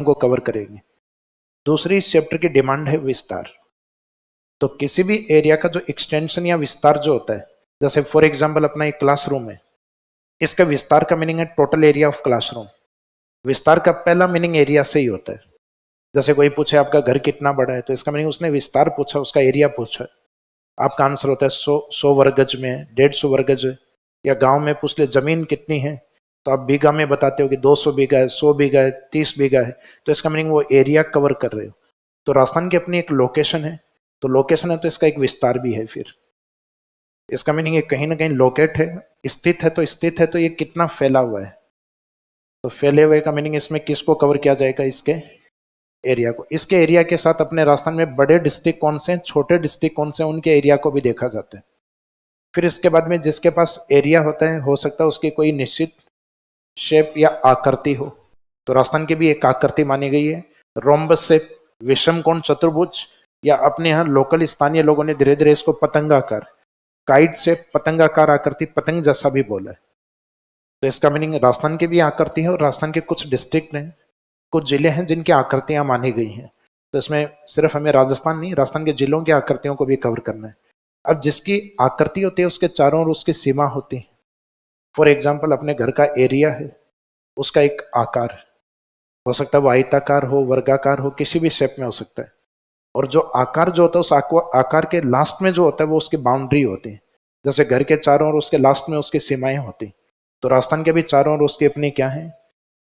को कवर करेंगे। दूसरी इस चैप्टर की डिमांड है विस्तार। तो किसी भी एरिया का जो एक्सटेंशन या विस्तार जो होता है, जैसे फॉर एग्जांपल अपना एक क्लासरूम है, इसका विस्तार का मीनिंग है टोटल एरिया ऑफ क्लासरूम। विस्तार का पहला मीनिंग एरिया से ही होता है। जैसे कोई पूछे आपका घर कितना बड़ा है, तो इसका मीनिंग उसने विस्तार पूछा, उसका एरिया पूछा। आपका आंसर होता है 100 वर्ग गज में, 150 वर्ग गज। या गांव में पूछ ले जमीन कितनी है, तो आप बीघा में बताते हो कि 200 बीघा है, 100 बीघा है, 30 बीघा है। तो इसका मीनिंग वो एरिया कवर कर रहे हो। तो राजस्थान की अपनी एक लोकेशन है, तो लोकेशन है तो इसका एक विस्तार भी है। फिर इसका मीनिंग ये कहीं ना कहीं लोकेट है, स्थित है। तो स्थित है तो ये कितना फैला हुआ है। तो फैले हुए का मीनिंग इसमें किसको कवर किया जाएगा, इसके एरिया को। इसके एरिया के साथ अपने राजस्थान में बड़े डिस्ट्रिक्ट कौन से हैं, छोटे डिस्ट्रिक्ट कौन से हैं, उनके एरिया को भी देखा जाता है। फिर इसके बाद में जिसके पास एरिया होता है, हो सकता है उसकी कोई निश्चित शेप या आकृति हो। तो राजस्थान की भी एक आकृति मानी गई है, रोम्बस शेप, विषम कोण चतुर्भुज, या अपने यहाँ लोकल स्थानीय लोगों ने धीरे धीरे इसको पतंगाकार, काइट शेप, पतंगाकार आकृति, पतंग जैसा भी बोला है। तो इसका मीनिंग राजस्थान की भी आकृति है, और राजस्थान के कुछ डिस्ट्रिक्ट हैं, कुछ जिले हैं जिनकी आकृतियां मानी गई हैं। तो इसमें सिर्फ हमें राजस्थान नहीं, राजस्थान के जिलों की आकृतियों को भी कवर करना है। अब जिसकी आकृति होती है उसके चारों ओर उसकी सीमा होती है। फॉर एग्जाम्पल अपने घर का एरिया है, उसका एक आकार हो सकता है, वो आयताकार हो, वर्गाकार हो, किसी भी शेप में हो सकता है। और जो आकार जो होता है, उस आकार के लास्ट में जो होता है वो उसकी बाउंड्री होती है। जैसे घर के चारों ओर उसके लास्ट में उसकी सीमाएं होती। तो राजस्थान के भी चारों ओर उसकी अपनी क्या है,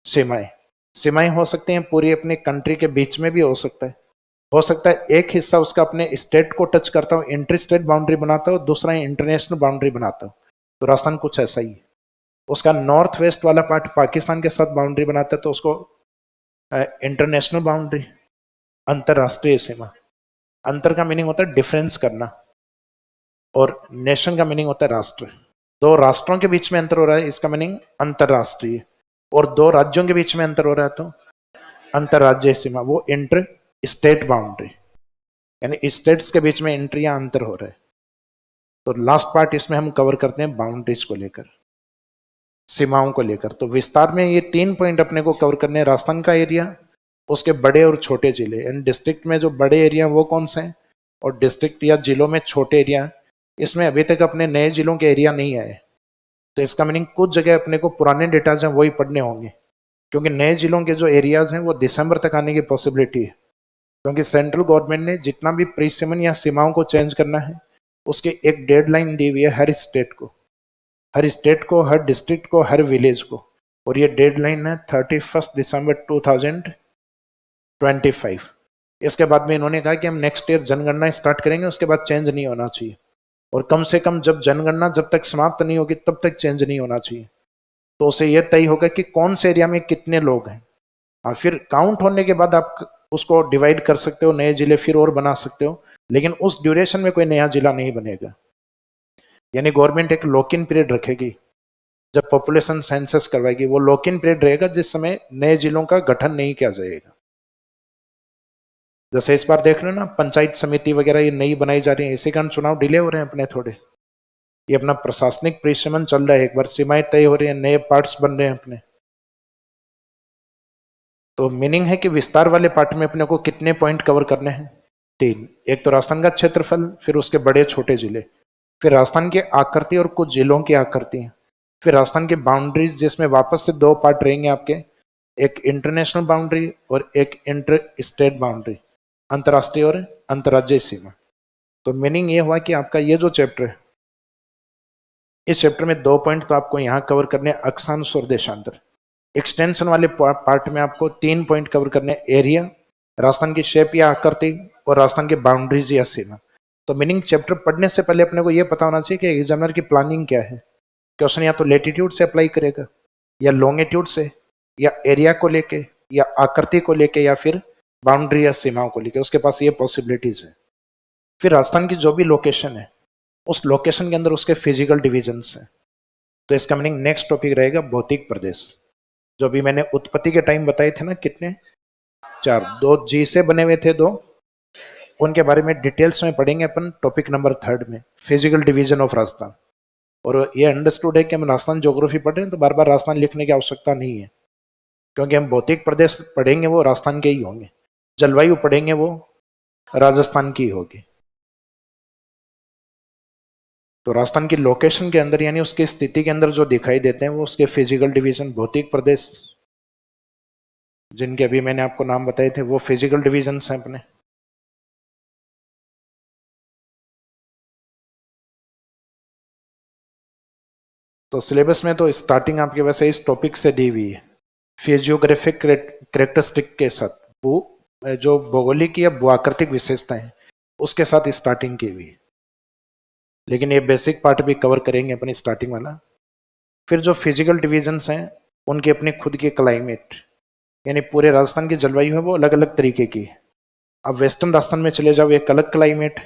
सीमाएं। सीमाएं हो सकती हैं पूरी अपने कंट्री के बीच में भी हो सकता है। हो सकता है एक हिस्सा उसका अपने स्टेट को टच करता हो, इंटर स्टेट बाउंड्री बनाता हो, दूसरा इंटरनेशनल बाउंड्री बनाता हो। तो राजस्थान कुछ ऐसा ही है। उसका नॉर्थ वेस्ट वाला पार्ट पाकिस्तान के साथ बाउंड्री बनाता है, तो उसको इंटरनेशनल बाउंड्री, अंतरराष्ट्रीय सीमा। अंतर का मीनिंग होता है डिफरेंस करना, और नेशन का मीनिंग होता है राष्ट्र। दो राष्ट्रों के बीच में अंतर हो रहा है, इसका मीनिंग अंतरराष्ट्रीय। और दो राज्यों के बीच में अंतर हो रहा है तो अंतरराज्यीय सीमा, वो इंटर स्टेट बाउंड्री, यानी स्टेट्स के बीच में इंटर या अंतर हो रहा है। तो लास्ट पार्ट इसमें हम कवर करते हैं बाउंड्रीज को लेकर, सीमाओं को लेकर। तो विस्तार में ये 3 पॉइंट अपने को कवर करने हैं। राजस्थान का एरिया, उसके बड़े और छोटे जिले, यानी डिस्ट्रिक्ट में जो बड़े एरिया वो कौन से हैं, और डिस्ट्रिक्ट या जिलों में छोटे एरिया। इसमें अभी तक अपने नए जिलों के एरिया नहीं आए। तो इसका मीनिंग कुछ जगह अपने को पुराने डेटाज हैं वही पढ़ने होंगे, क्योंकि नए जिलों के जो एरियाज हैं वो दिसंबर तक आने की पॉसिबिलिटी है। क्योंकि सेंट्रल गवर्नमेंट ने जितना भी प्रीसिमन या सीमाओं को चेंज करना है, उसकी एक डेडलाइन दी हुई है हर स्टेट को, हर डिस्ट्रिक्ट को, हर विलेज को। और ये डेडलाइन है 31 दिसंबर 2025। इसके बाद में इन्होंने कहा कि हम नेक्स्ट ईयर जनगणना स्टार्ट करेंगे, उसके बाद चेंज नहीं होना चाहिए। और कम से कम जब जनगणना जब तक समाप्त नहीं होगी तब तक चेंज नहीं होना चाहिए। तो उसे यह तय होगा कि कौन से एरिया में कितने लोग हैं। और फिर काउंट होने के बाद आप उसको डिवाइड कर सकते हो, नए जिले फिर और बना सकते हो, लेकिन उस ड्यूरेशन में कोई नया जिला नहीं बनेगा। यानी गवर्नमेंट एक लॉक इन पीरियड रखेगी, जब पॉपुलेशन सेंसस करवाएगी वो लॉक इन पीरियड रहेगा, जिस समय नए जिलों का गठन नहीं किया जाएगा। जैसे इस बार देख रहे हो ना, पंचायत समिति वगैरह ये नई बनाई जा रही है, इसी कारण चुनाव डिले हो रहे हैं अपने थोड़े। ये अपना प्रशासनिक परिश्रम चल रहा है, एक बार सीमाएं तय हो रही है, नए पार्ट्स बन रहे हैं अपने। तो मीनिंग है कि विस्तार वाले पार्ट में अपने को कितने पॉइंट कवर करने हैं, 3। एक तो राजस्थान का क्षेत्रफल, फिर उसके बड़े छोटे जिले, फिर राजस्थान की आकृति और कुछ जिलों की आकृति, फिर राजस्थान की बाउंड्रीज, जिसमें वापस से 2 पार्ट रहेंगे आपके, एक इंटरनेशनल बाउंड्री और एक इंटर स्टेट बाउंड्री, अंतर्राष्ट्रीय और अंतर्राज्यीय सीमा। तो मीनिंग ये हुआ कि आपका ये जो चैप्टर है, इस चैप्टर में 2 पॉइंट तो आपको यहाँ कवर करने, अक्षांश और देशांतर। एक्सटेंशन वाले पार्ट में आपको 3 पॉइंट कवर करने, एरिया, राजस्थान की शेप या आकृति, और राजस्थान की बाउंड्रीज या सीमा। तो मीनिंग चैप्टर पढ़ने से पहले अपने को यह पता होना चाहिए कि एग्जामिनर की प्लानिंग क्या है। क्वेश्चन या तो लेटीट्यूड से अप्लाई करेगा, या लॉन्गिट्यूड से, या एरिया को लेके, या आकृति को लेके, या फिर बाउंड्री या सीमाओं को लेके। उसके पास ये पॉसिबिलिटीज है। फिर राजस्थान की जो भी लोकेशन है, उस लोकेशन के अंदर उसके फिजिकल डिविजन्स हैं। तो इसका मीनिंग नेक्स्ट टॉपिक रहेगा भौतिक प्रदेश, जो भी मैंने उत्पत्ति के टाइम बताए थे ना, कितने 4, 2 जी से बने हुए थे 2, उनके बारे में डिटेल्स में पढ़ेंगे अपन टॉपिक नंबर 3 में, फिजिकल डिवीजन ऑफ राजस्थान। और ये अंडरस्टूड है कि हम राजस्थान ज्योग्राफी पढ़ रहे हैं तो बार बार राजस्थान लिखने की आवश्यकता नहीं है, क्योंकि हम भौतिक प्रदेश पढ़ेंगे वो राजस्थान के ही होंगे, जलवायु पढ़ेंगे वो राजस्थान की होगी। तो राजस्थान की लोकेशन के अंदर यानी उसकी स्थिति के अंदर जो दिखाई देते हैं वो उसके फिजिकल डिवीजन, भौतिक प्रदेश जिनके अभी मैंने आपको नाम बताए थे वो फिजिकल डिवीजन हैं अपने। तो सिलेबस में तो स्टार्टिंग आपके वैसे इस टॉपिक से दी हुई है, फिजियोग्राफिक करेक्टरिस्टिक के साथ, वो जो भौगोलिक या भूआकृतिक विशेषताएं उसके साथ स्टार्टिंग की हुई है। लेकिन ये बेसिक पार्ट भी कवर करेंगे अपनी स्टार्टिंग वाला। फिर जो फिजिकल डिवीजन्स हैं उनकी अपनी खुद की क्लाइमेट, यानी पूरे राजस्थान की जलवायु है वो अलग अलग तरीके की है। अब वेस्टर्न राजस्थान में चले जाओ एक अलग क्लाइमेट,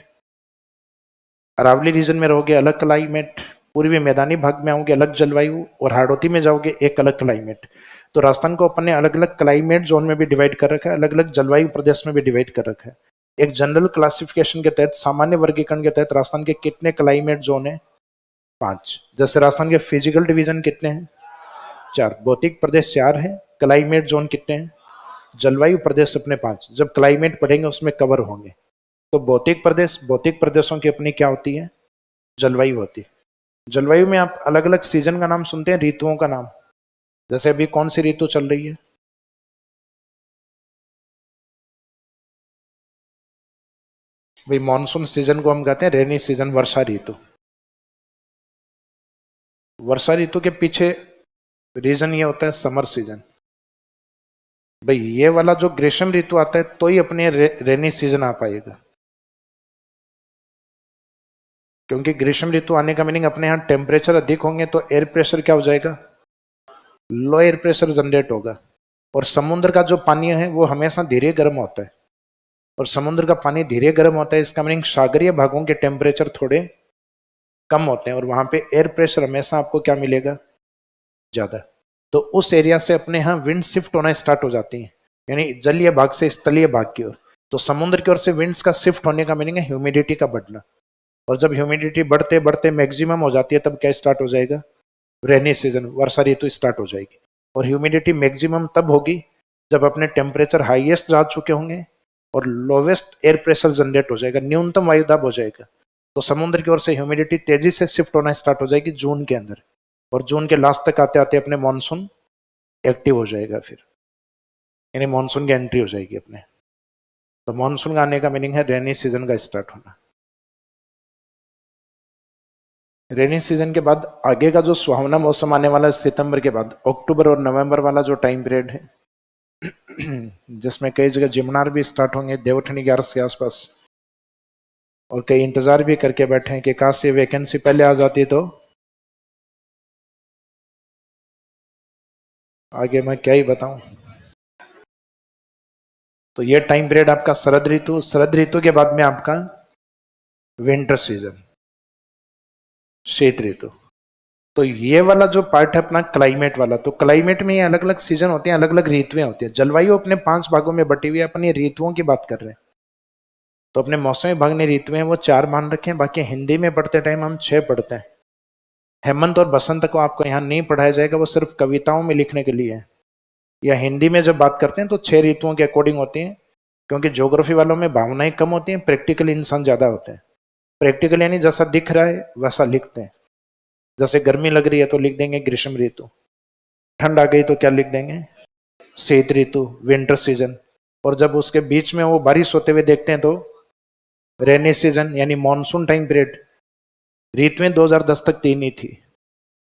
अरावली रीजन में रहोगे अलग क्लाइमेट, पूर्वी मैदानी भाग में आओगे अलग जलवायु, और हाड़ौती में जाओगे एक अलग क्लाइमेट। तो राजस्थान को अपन ने अलग अलग क्लाइमेट जोन में भी डिवाइड कर रखा है, अलग अलग जलवायु प्रदेश में भी डिवाइड कर रखा है। एक जनरल क्लासिफिकेशन के तहत, सामान्य वर्गीकरण के तहत राजस्थान के कितने क्लाइमेट जोन है? 5। जैसे राजस्थान के फिजिकल डिवीजन कितने हैं? 4। भौतिक प्रदेश 4 है, क्लाइमेट जोन कितने हैं? जलवायु प्रदेश अपने 5। जब क्लाइमेट पढ़ेंगे उसमें कवर होंगे। तो भौतिक प्रदेश, भौतिक प्रदेशों की अपनी क्या होती है? जलवायु होती है। जलवायु में आप अलग अलग सीजन का नाम सुनते हैं, ऋतुओं का नाम। जैसे अभी कौन सी ऋतु चल रही है? भाई मॉनसून सीजन को हम कहते हैं रेनी सीजन, वर्षा ऋतु। वर्षा ऋतु के पीछे रीजन ये होता है समर सीजन। भाई ये वाला जो ग्रीष्म ऋतु आता है तो ही अपने रेनी सीजन आ पाएगा, क्योंकि ग्रीष्म ऋतु आने का मीनिंग अपने यहाँ टेम्परेचर अधिक होंगे तो एयर प्रेशर क्या हो जाएगा? लो एयर प्रेशर जनरेट होगा। और समुद्र का जो पानी है वो हमेशा धीरे गर्म होता है, और समुद्र का पानी धीरे गर्म होता है, इसका मीनिंग सागरीय भागों के टेम्परेचर थोड़े कम होते हैं, और वहां पे एयर प्रेशर हमेशा आपको क्या मिलेगा? ज्यादा। तो उस एरिया से अपने यहाँ विंड शिफ्ट होना स्टार्ट हो जाती है, यानी जलीय भाग से स्थलीय भाग की ओर। तो समुद्र की ओर से विंड्स का शिफ्ट होने का मीनिंग है ह्यूमिडिटी का बढ़ना, और जब ह्यूमिडिटी बढ़ते बढ़ते मैक्सिमम हो जाती है तब क्या स्टार्ट हो जाएगा? रेनी सीजन, वर्षा ऋतु स्टार्ट हो जाएगी। और ह्यूमिडिटी मैक्सिमम तब होगी जब अपने टेम्परेचर हाईएस्ट जा चुके होंगे और लोवेस्ट एयर प्रेशर जनरेट हो जाएगा, न्यूनतम वायुदाब हो जाएगा। तो समुद्र की ओर से ह्यूमिडिटी तेजी से शिफ्ट होना स्टार्ट हो जाएगी जून के अंदर, और जून के लास्ट तक आते आते अपने मानसून एक्टिव हो जाएगा फिर, यानी मानसून की एंट्री हो जाएगी अपने। तो मानसून का आने का मीनिंग है रेनी सीजन का स्टार्ट होना। रेनी सीजन के बाद आगे का जो सुहावना मौसम आने वाला है सितंबर के बाद, अक्टूबर और नवंबर वाला जो टाइम पीरियड है जिसमें कई जगह जिमनार भी स्टार्ट होंगे देवठनी 11 के आसपास, और कई इंतजार भी करके बैठे हैं कि काश ये वैकेंसी पहले आ जाती तो आगे मैं क्या ही बताऊं। तो ये टाइम पीरियड आपका शरद ऋतु, शरद ऋतु के बाद में आपका विंटर सीजन, शीत ऋतु। तो ये वाला जो पार्ट है अपना क्लाइमेट वाला, तो क्लाइमेट में ये अलग अलग सीजन होते हैं, अलग अलग ऋतुएं होती हैं। जलवायु अपने 5 भागों में बटी हुई है, अपन ये ऋतुओं की बात कर रहे हैं। तो अपने मौसम विभाग ने ऋतुएं वो 4 मान रखे हैं, बाकी हिंदी में पढ़ते टाइम हम 6 पढ़ते हैं। हेमंत और बसंत को आपको यहाँ नहीं पढ़ाया जाएगा, वो सिर्फ कविताओं में लिखने के लिए है। या हिंदी में जब बात करते हैं तो 6 ऋतुओं के अकॉर्डिंग होती हैं, क्योंकि ज्योग्राफी वालों में भावनाएं कम होती हैं, प्रैक्टिकल इंसान ज्यादा होते हैं। प्रैक्टिकल यानी जैसा दिख रहा है वैसा लिखते हैं। जैसे गर्मी लग रही है तो लिख देंगे ग्रीष्म ऋतु, ठंड आ गई तो क्या लिख देंगे? शीत ऋतु, विंटर सीजन। और जब उसके बीच में वो बारिश होते हुए देखते हैं तो रेनी सीजन, यानी मानसून टाइम पीरियड। ऋतुएं 2010 तक 3 ही थी,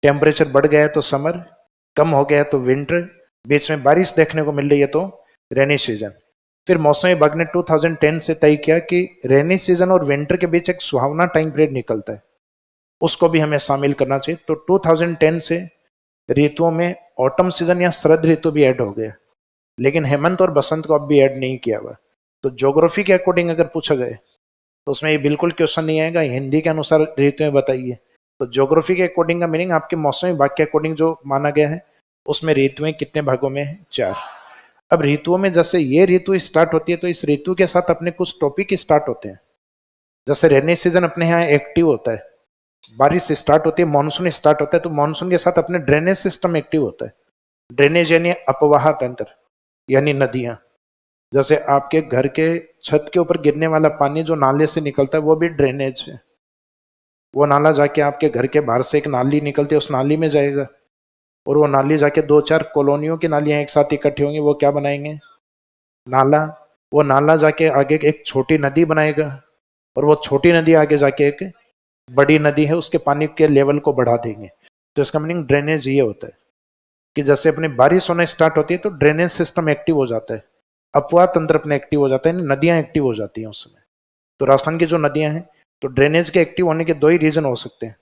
टेम्परेचर बढ़ गया है तो समर, कम हो गया है तो विंटर, बीच में बारिश देखने को मिल रही है तो रेनी सीजन। फिर मौसम विभाग ने 2010 से तय किया कि रेनी सीजन और विंटर के बीच एक सुहावना टाइम पीरियड निकलता है, उसको भी हमें शामिल करना चाहिए। तो 2010 से ऋतुओं में ऑटम सीजन या शरद ऋतु भी ऐड हो गया, लेकिन हेमंत और बसंत को अब भी ऐड नहीं किया हुआ। तो ज्योग्राफी के अकॉर्डिंग अगर पूछा जाए तो उसमें ये बिल्कुल क्वेश्चन नहीं आएगा हिंदी के अनुसार ऋतुएं बताइए। तो ज्योग्राफी के अकॉर्डिंग का मीनिंग आपके मौसम विभाग के अकॉर्डिंग जो माना गया है उसमें ऋतुएं कितने भागों में है? 4। अब ऋतुओं में जैसे ये ऋतु स्टार्ट होती है तो इस ऋतु के साथ अपने कुछ टॉपिक स्टार्ट होते हैं। जैसे रेनी सीजन अपने यहाँ एक्टिव होता है, बारिश स्टार्ट होती है, मानसून स्टार्ट होता है, तो मानसून के साथ अपने ड्रेनेज सिस्टम एक्टिव होता है। ड्रेनेज यानी अपवाह तंत्र, यानी नदियां। जैसे आपके घर के छत के ऊपर गिरने वाला पानी जो नाले से निकलता है वो भी ड्रेनेज है। वो नाला जाके आपके घर के बाहर से एक नाली निकलती है, उस नाली में जाएगा, और वो नाली जाके दो चार कॉलोनियों की नालियां एक साथ इकट्ठी होंगी, वो क्या बनाएंगे? नाला। वो नाला जाके आगे एक छोटी नदी बनाएगा, और वो छोटी नदी आगे जाके एक बड़ी नदी है, उसके पानी के लेवल को बढ़ा देंगे। तो इसका मीनिंग ड्रेनेज ये होता है कि जैसे अपनी बारिश होना स्टार्ट होती है तो ड्रेनेज सिस्टम एक्टिव हो जाता है, अपवाह तंत्र अपने एक्टिव हो जाता है, नदियां एक्टिव हो जाती हैं उस समय। तो राजस्थान की जो नदियां हैं, तो ड्रेनेज के एक्टिव होने के दो ही रीजन हो सकते हैं।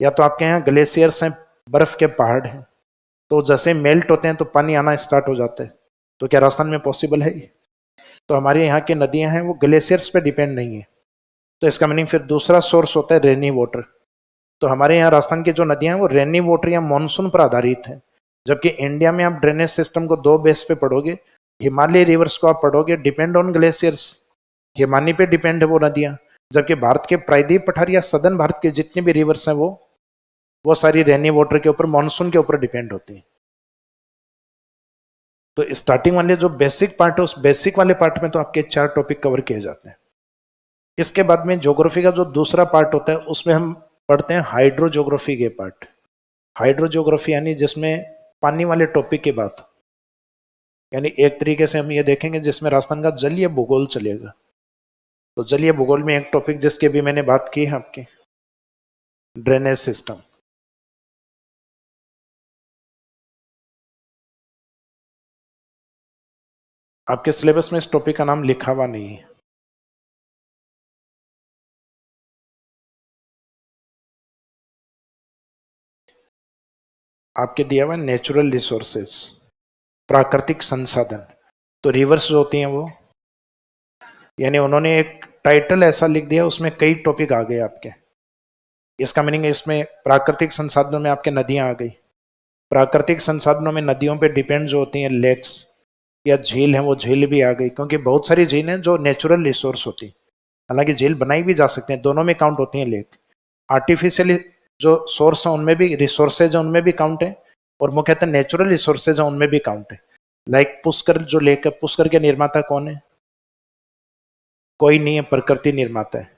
या तो आपके यहाँ ग्लेशियर्स हैं, बर्फ के पहाड़ हैं, तो जैसे मेल्ट होते हैं तो पानी आना स्टार्ट हो जाता है। तो क्या राजस्थान में पॉसिबल है ये? तो हमारे यहाँ की नदियां हैं वो ग्लेशियर्स पे डिपेंड नहीं है। तो इसका मीनिंग फिर दूसरा सोर्स होता है रेनी वाटर। तो हमारे यहाँ राजस्थान की जो नदियां हैं वो रेनी वाटर या मानसून पर आधारित है। जबकि इंडिया में आप ड्रेनेज सिस्टम को दो बेस पे पढ़ोगे, हिमालय रिवर्स को आप पढ़ोगे डिपेंड ऑन ग्लेशियर्स, हिमानी पे डिपेंड है वो नदियां। जबकि भारत के प्रायद्वीप पठार या सदन भारत के जितने भी रिवर्स हैं वो सारी रेनी वाटर के ऊपर, मानसून के ऊपर डिपेंड होती है। तो स्टार्टिंग वाले जो बेसिक पार्ट है उस बेसिक वाले पार्ट में तो आपके चार टॉपिक कवर किए जाते हैं। इसके बाद में ज्योग्राफी का जो दूसरा पार्ट होता है उसमें हम पढ़ते हैं हाइड्रो ज्योग्राफी के पार्ट। हाइड्रो ज्योग्राफी यानी जिसमें पानी वाले टॉपिक की बात, यानी एक तरीके से हम ये देखेंगे जिसमें राजस्थान का जलीय भूगोल चलेगा। तो जलीय भूगोल में एक टॉपिक जिसकी भी मैंने बात की है आपकी, ड्रेनेज सिस्टम। आपके सिलेबस में इस टॉपिक का नाम लिखा हुआ नहीं है। आपके दिया हुआ नेचुरल रिसोर्सेज, प्राकृतिक संसाधन। तो रिवर्स जो होती हैं वो, यानी उन्होंने एक टाइटल ऐसा लिख दिया उसमें कई टॉपिक आ गए आपके। इसका मीनिंग है इसमें प्राकृतिक संसाधनों में आपके नदियां आ गई। प्राकृतिक संसाधनों में नदियों पे डिपेंड जो होती हैं लेक्स या झील है, वो झील भी आ गई, क्योंकि बहुत सारी झील हैं जो नेचुरल रिसोर्स होती, हालांकि झील बनाई भी जा सकते हैं, दोनों में काउंट होती हैं लेक। आर्टिफिशियली जो सोर्स है उनमें भी, रिसोर्सेज है उनमें भी काउंट है, और मुख्यतः नेचुरल रिसोर्सेज है उनमें भी काउंट है। लाइक पुष्कर जो लेक है, पुष्कर के निर्माता कौन है? कोई नहीं है, प्रकृति निर्माता है।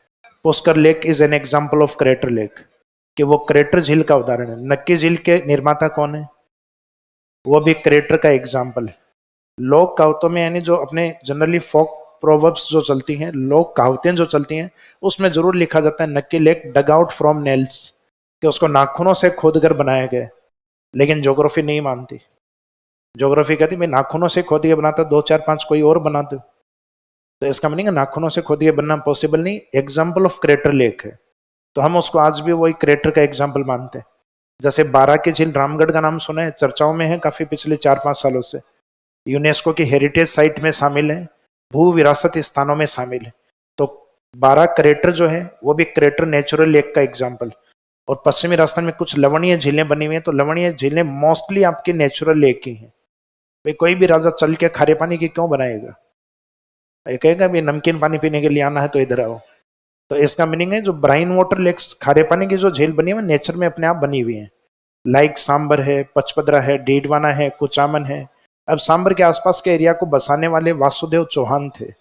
Pushkar lake is an example of crater lake, कि वो क्रेटर झील का उदाहरण है। नक्की झील के निर्माता कौन है? वो भी क्रेटर का एग्जाम्पल है। लोक कहावतों में, यानी जो अपने जनरली फोक प्रोवर्ब्स जो चलती हैं, लोक कहावतें जो चलती हैं, उसमें जरूर लिखा जाता है Nakki lake dug out from nails, कि उसको नाखूनों से खोदकर बनाया गया। लेकिन ज्योग्राफी नहीं मानती। ज्योग्राफी कहती मैं नाखूनों से खोद के बनाता, दो चार पांच कोई और बना दो। तो इसका मीनिंग नाखूनों से खोद के बनना पॉसिबल नहीं, एग्जाम्पल ऑफ क्रेटर लेक है। तो हम उसको आज भी वही क्रेटर का एग्जाम्पल मानते हैं। जैसे बारा की झील रामगढ़ का नाम सुना है, चर्चाओं में है काफी पिछले 4-5 सालों से, यूनेस्को की हेरिटेज साइट में शामिल है, भू विरासत स्थानों में शामिल है। तो बारा क्रेटर जो है वो भी क्रेटर नेचुरल लेक का एग्जाम्पल। और पश्चिमी राजस्थान में कुछ लवणीय झीलें बनी हुई हैं, तो लवणीय झीलें मोस्टली आपकी नेचुरल लेक ही हैं। भाई कोई भी राजा चल के खारे पानी की क्यों बनाएगा? ये कहेगा भी नमकीन पानी पीने के लिए आना है तो इधर आओ। तो इसका मीनिंग है जो ब्राइन वाटर लेक्स, खारे पानी की जो झील बनी है वो नेचर में अपने आप बनी हुई है। लाइक सांबर है, पचपदरा है, डीडवाना है, कुचामन है। अब सांबर के आसपास के एरिया को बसाने वाले वासुदेव चौहान थे।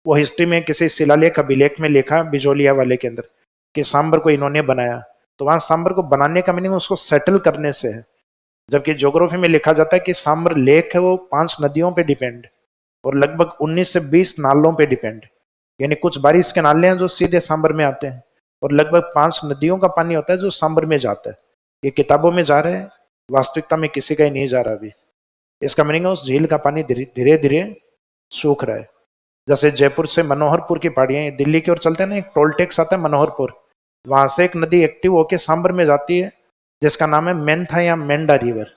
वो हिस्ट्री में किसी शिलालेख अभिलेख में लिखा बिजोलिया वाले के अंदर कि सांबर को इन्होंने बनाया। तो वहां सांबर को बनाने का मीनिंग उसको सेटल करने से है। जबकि ज्योग्राफी में लिखा जाता है कि सांबर लेक है वो 5 नदियों पे डिपेंड, और लगभग 19 से 20 नालों पे डिपेंड। यानी कुछ बारिश के नाले हैं जो सीधे सांबर में आते हैं, और लगभग 5 नदियों का पानी होता है जो सांबर में जाता है। ये किताबों में जा रहा है, वास्तविकता में किसी का ही नहीं जा रहा अभी। इसका मीनिंग है उस झील का पानी धीरे धीरे सूख रहा है। जैसे जयपुर से मनोहरपुर की पहाड़ियां दिल्ली की ओर चलते हैं ना, एक टोल टैक्स आता है मनोहरपुर, वहां से एक नदी एक्टिव होकर सांबर में जाती है जिसका नाम है मेंथा या मेंढा रिवर।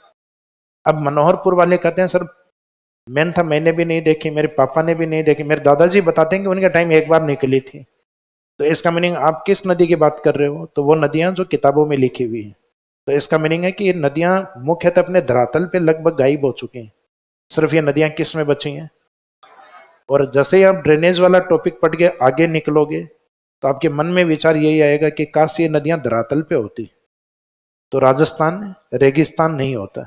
अब मनोहरपुर वाले कहते हैं सर मेंथा मैंने भी नहीं देखी, मेरे पापा ने भी नहीं देखी, मेरे दादाजी बताते हैं कि उनके टाइम एक बार निकली थी। तो इसका मीनिंग आप किस नदी की बात कर रहे हो? तो वो नदियां जो किताबों में लिखी हुई है। तो इसका मीनिंग है कि ये नदियां मुख्यतः अपने धरातल पे लगभग गायब हो चुकी हैं, सिर्फ ये नदियां किस में बची हैं। और जैसे ही आप ड्रेनेज वाला टॉपिक पढ़ के आगे निकलोगे तो आपके मन में विचार यही आएगा कि काश ये नदियां धरातल पे होती तो राजस्थान रेगिस्तान नहीं होता।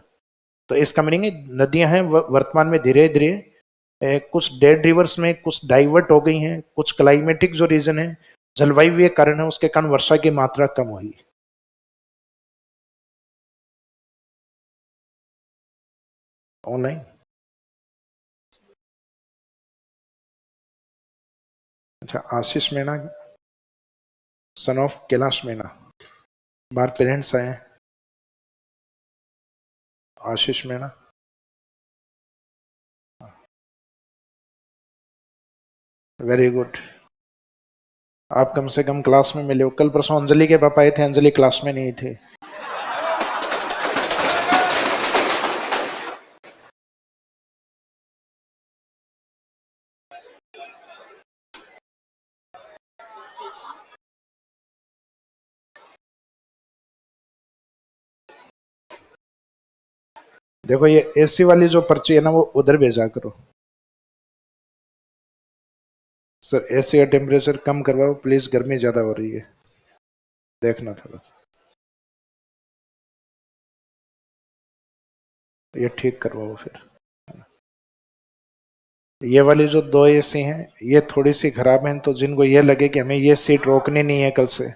तो इसका मीनिंग नदियां हैं वर्तमान में धीरे धीरे कुछ डेड रिवर्स में कुछ डाइवर्ट हो गई हैं, कुछ क्लाइमेटिक जो रीजन है, जलवायु के कारण है, उसके कारण वर्षा की मात्रा कम हुई। ऑनलाइन अच्छा, आशीष मीणा, सन ऑफ कैलाश मीणा, बाहर पेरेंट्स आए हैं। आशीष मीणा, वेरी गुड। आप कम से कम क्लास में मिले हो। कल परसों अंजलि के पापा आए थे, अंजलि क्लास में नहीं थे। देखो ये एसी वाली जो पर्ची है ना, वो उधर भेजा करो। सर एसी का टेम्परेचर कम करवाओ प्लीज, गर्मी ज्यादा हो रही है, देखना थोड़ा सा। ये ठीक करवाओ फिर। ये वाली जो 2 एसी हैं ये थोड़ी सी खराब हैं, तो जिनको ये लगे कि हमें ये सीट रोकनी नहीं है कल से,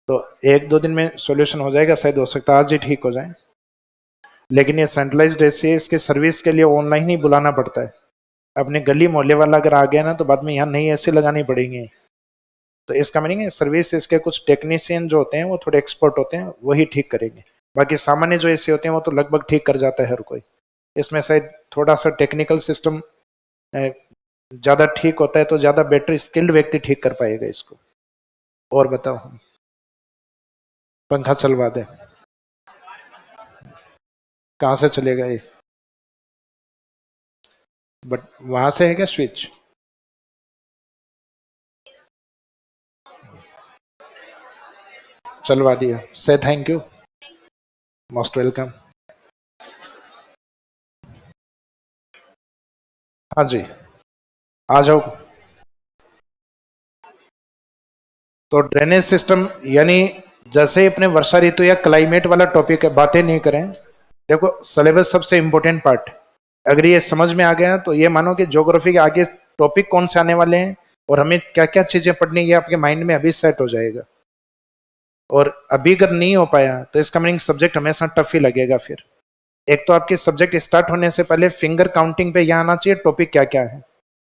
तो 1-2 दिन में सॉल्यूशन हो जाएगा, शायद हो सकता है आज ही ठीक हो जाए। लेकिन ये सेंट्रलाइज्ड एसी है, इसके सर्विस के लिए ऑनलाइन ही बुलाना पड़ता है। अपने गली मोहल्ले वाला अगर आ गया ना, तो बाद में यहाँ नई एसी लगानी पड़ेंगी। तो इसका मीनिंग है सर्विस, इसके कुछ टेक्नीशियन जो होते हैं वो थोड़े एक्सपर्ट होते हैं, वही ठीक करेंगे। बाकी सामान्य जो एसी होते हैं वो तो लगभग ठीक कर जाता है हर कोई। इसमें शायद थोड़ा सा टेक्निकल सिस्टम ज़्यादा ठीक होता है, तो ज़्यादा बेटर स्किल्ड व्यक्ति ठीक कर पाएगा इसको। और बताओ, पंखा चलवा दे, कहाँ से चलेगा ये? बट वहां से है क्या स्विच? चलवा दिया, से थैंक यू, मोस्ट वेलकम। हाँ जी, आ जाओ। तो ड्रेनेज सिस्टम यानी जैसे ही अपने वर्षा ऋतु या क्लाइमेट वाला टॉपिक है, बातें नहीं करें। देखो सिलेबस सबसे इंपॉर्टेंट पार्ट, अगर ये समझ में आ गया तो ये मानो कि ज्योग्राफी के आगे टॉपिक कौन से आने वाले हैं और हमें क्या क्या चीजें पढ़नी, ये आपके माइंड में अभी सेट हो जाएगा। और अभी अगर नहीं हो पाया तो इसका मीनिंग सब्जेक्ट हमेशा टफ ही लगेगा। फिर एक तो आपकी सब्जेक्ट स्टार्ट होने से पहले फिंगर काउंटिंग पे यह आना चाहिए टॉपिक क्या क्या है,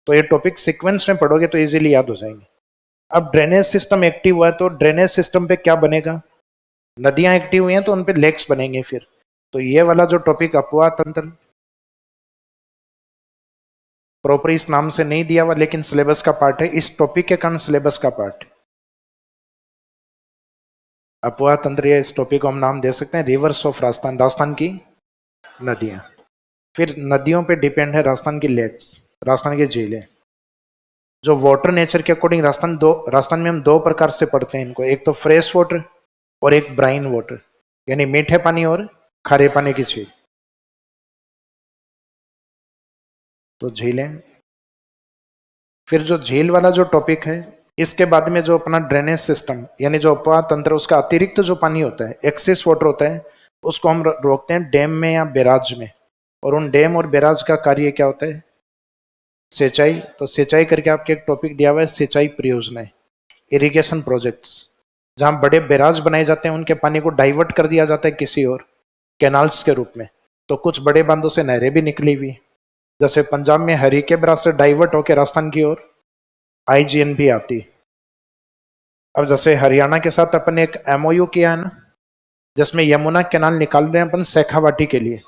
तो ये टॉपिक सीक्वेंस में पढ़ोगे तो इजीली याद हो जाएंगे। अब ड्रेनेज सिस्टम एक्टिव हुआ है तो ड्रेनेज सिस्टम पे क्या बनेगा? नदियां एक्टिव हुई हैं तो उन पे लेक्स बनेंगे। फिर तो ये वाला जो टॉपिक अपवा तंत्र, प्रॉपर इस नाम से नहीं दिया हुआ लेकिन सिलेबस का पार्ट है, इस टॉपिक के कारण सिलेबस का पार्ट है। अपवा तंत्र, या इस टॉपिक को हम नाम दे सकते हैं रिवर्स ऑफ राजस्थान, राजस्थान की नदियां। फिर नदियों पे डिपेंड है राजस्थान की लेक्स, राजस्थान की झीलें, जो वाटर नेचर के अकॉर्डिंग राजस्थान में हम 2 प्रकार से पढ़ते हैं इनको, एक तो फ्रेश वाटर और एक ब्राइन वाटर, यानी मीठे पानी और खारे पानी की झील। तो झीलें, फिर जो झील वाला जो टॉपिक है, इसके बाद में जो अपना ड्रेनेज सिस्टम यानी जो अपवाह तंत्र, उसका अतिरिक्त जो पानी होता है, एक्सेस वाटर होता है, उसको हम रोकते हैं डैम में या बैराज में। और उन डैम और बैराज का कार्य क्या होता है? सिंचाई। तो सिंचाई करके आपके एक टॉपिक दिया हुआ है सिंचाई परियोजनाएं, इरिगेशन प्रोजेक्ट्स, जहां बड़े बैराज बनाए जाते हैं, उनके पानी को डाइवर्ट कर दिया जाता है किसी और कैनाल्स के रूप में। तो कुछ बड़े बांधों से नहरें भी निकली हुई, जैसे पंजाब में हरीके बैराज से डाइवर्ट होकर राजस्थान की ओर आईजीएनबी आती। अब जैसे हरियाणा के साथ अपन एक एमओयू किया है ना, जिसमें यमुना कैनाल निकाल रहे हैं अपन शेखावाटी के लिए,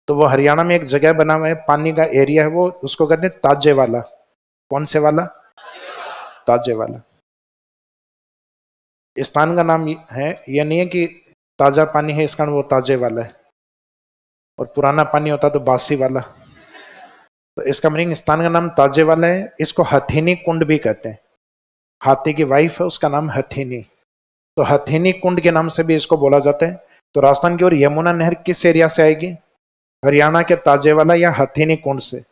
तो वो हरियाणा में एक जगह बना हुआ है, पानी का एरिया है वो, उसको कहते हैं ताजे वाला। कौन से वाला? ताजे वाला। स्थान का नाम है, यह नहीं है कि ताजा पानी है इस कारण वो ताजे वाला है, और पुराना पानी होता तो बासी वाला। तो इसका मीनिंग स्थान का नाम ताजे वाला है। इसको हथीनी कुंड भी कहते हैं, हाथी की वाइफ है उसका नाम हथीनी, तो हथीनी कुंड के नाम से भी इसको बोला जाता है। तो राजस्थान की ओर यमुना नहर किस एरिया से आएगी? हरियाणा के ताजेवाला या हथीनी कुंड से,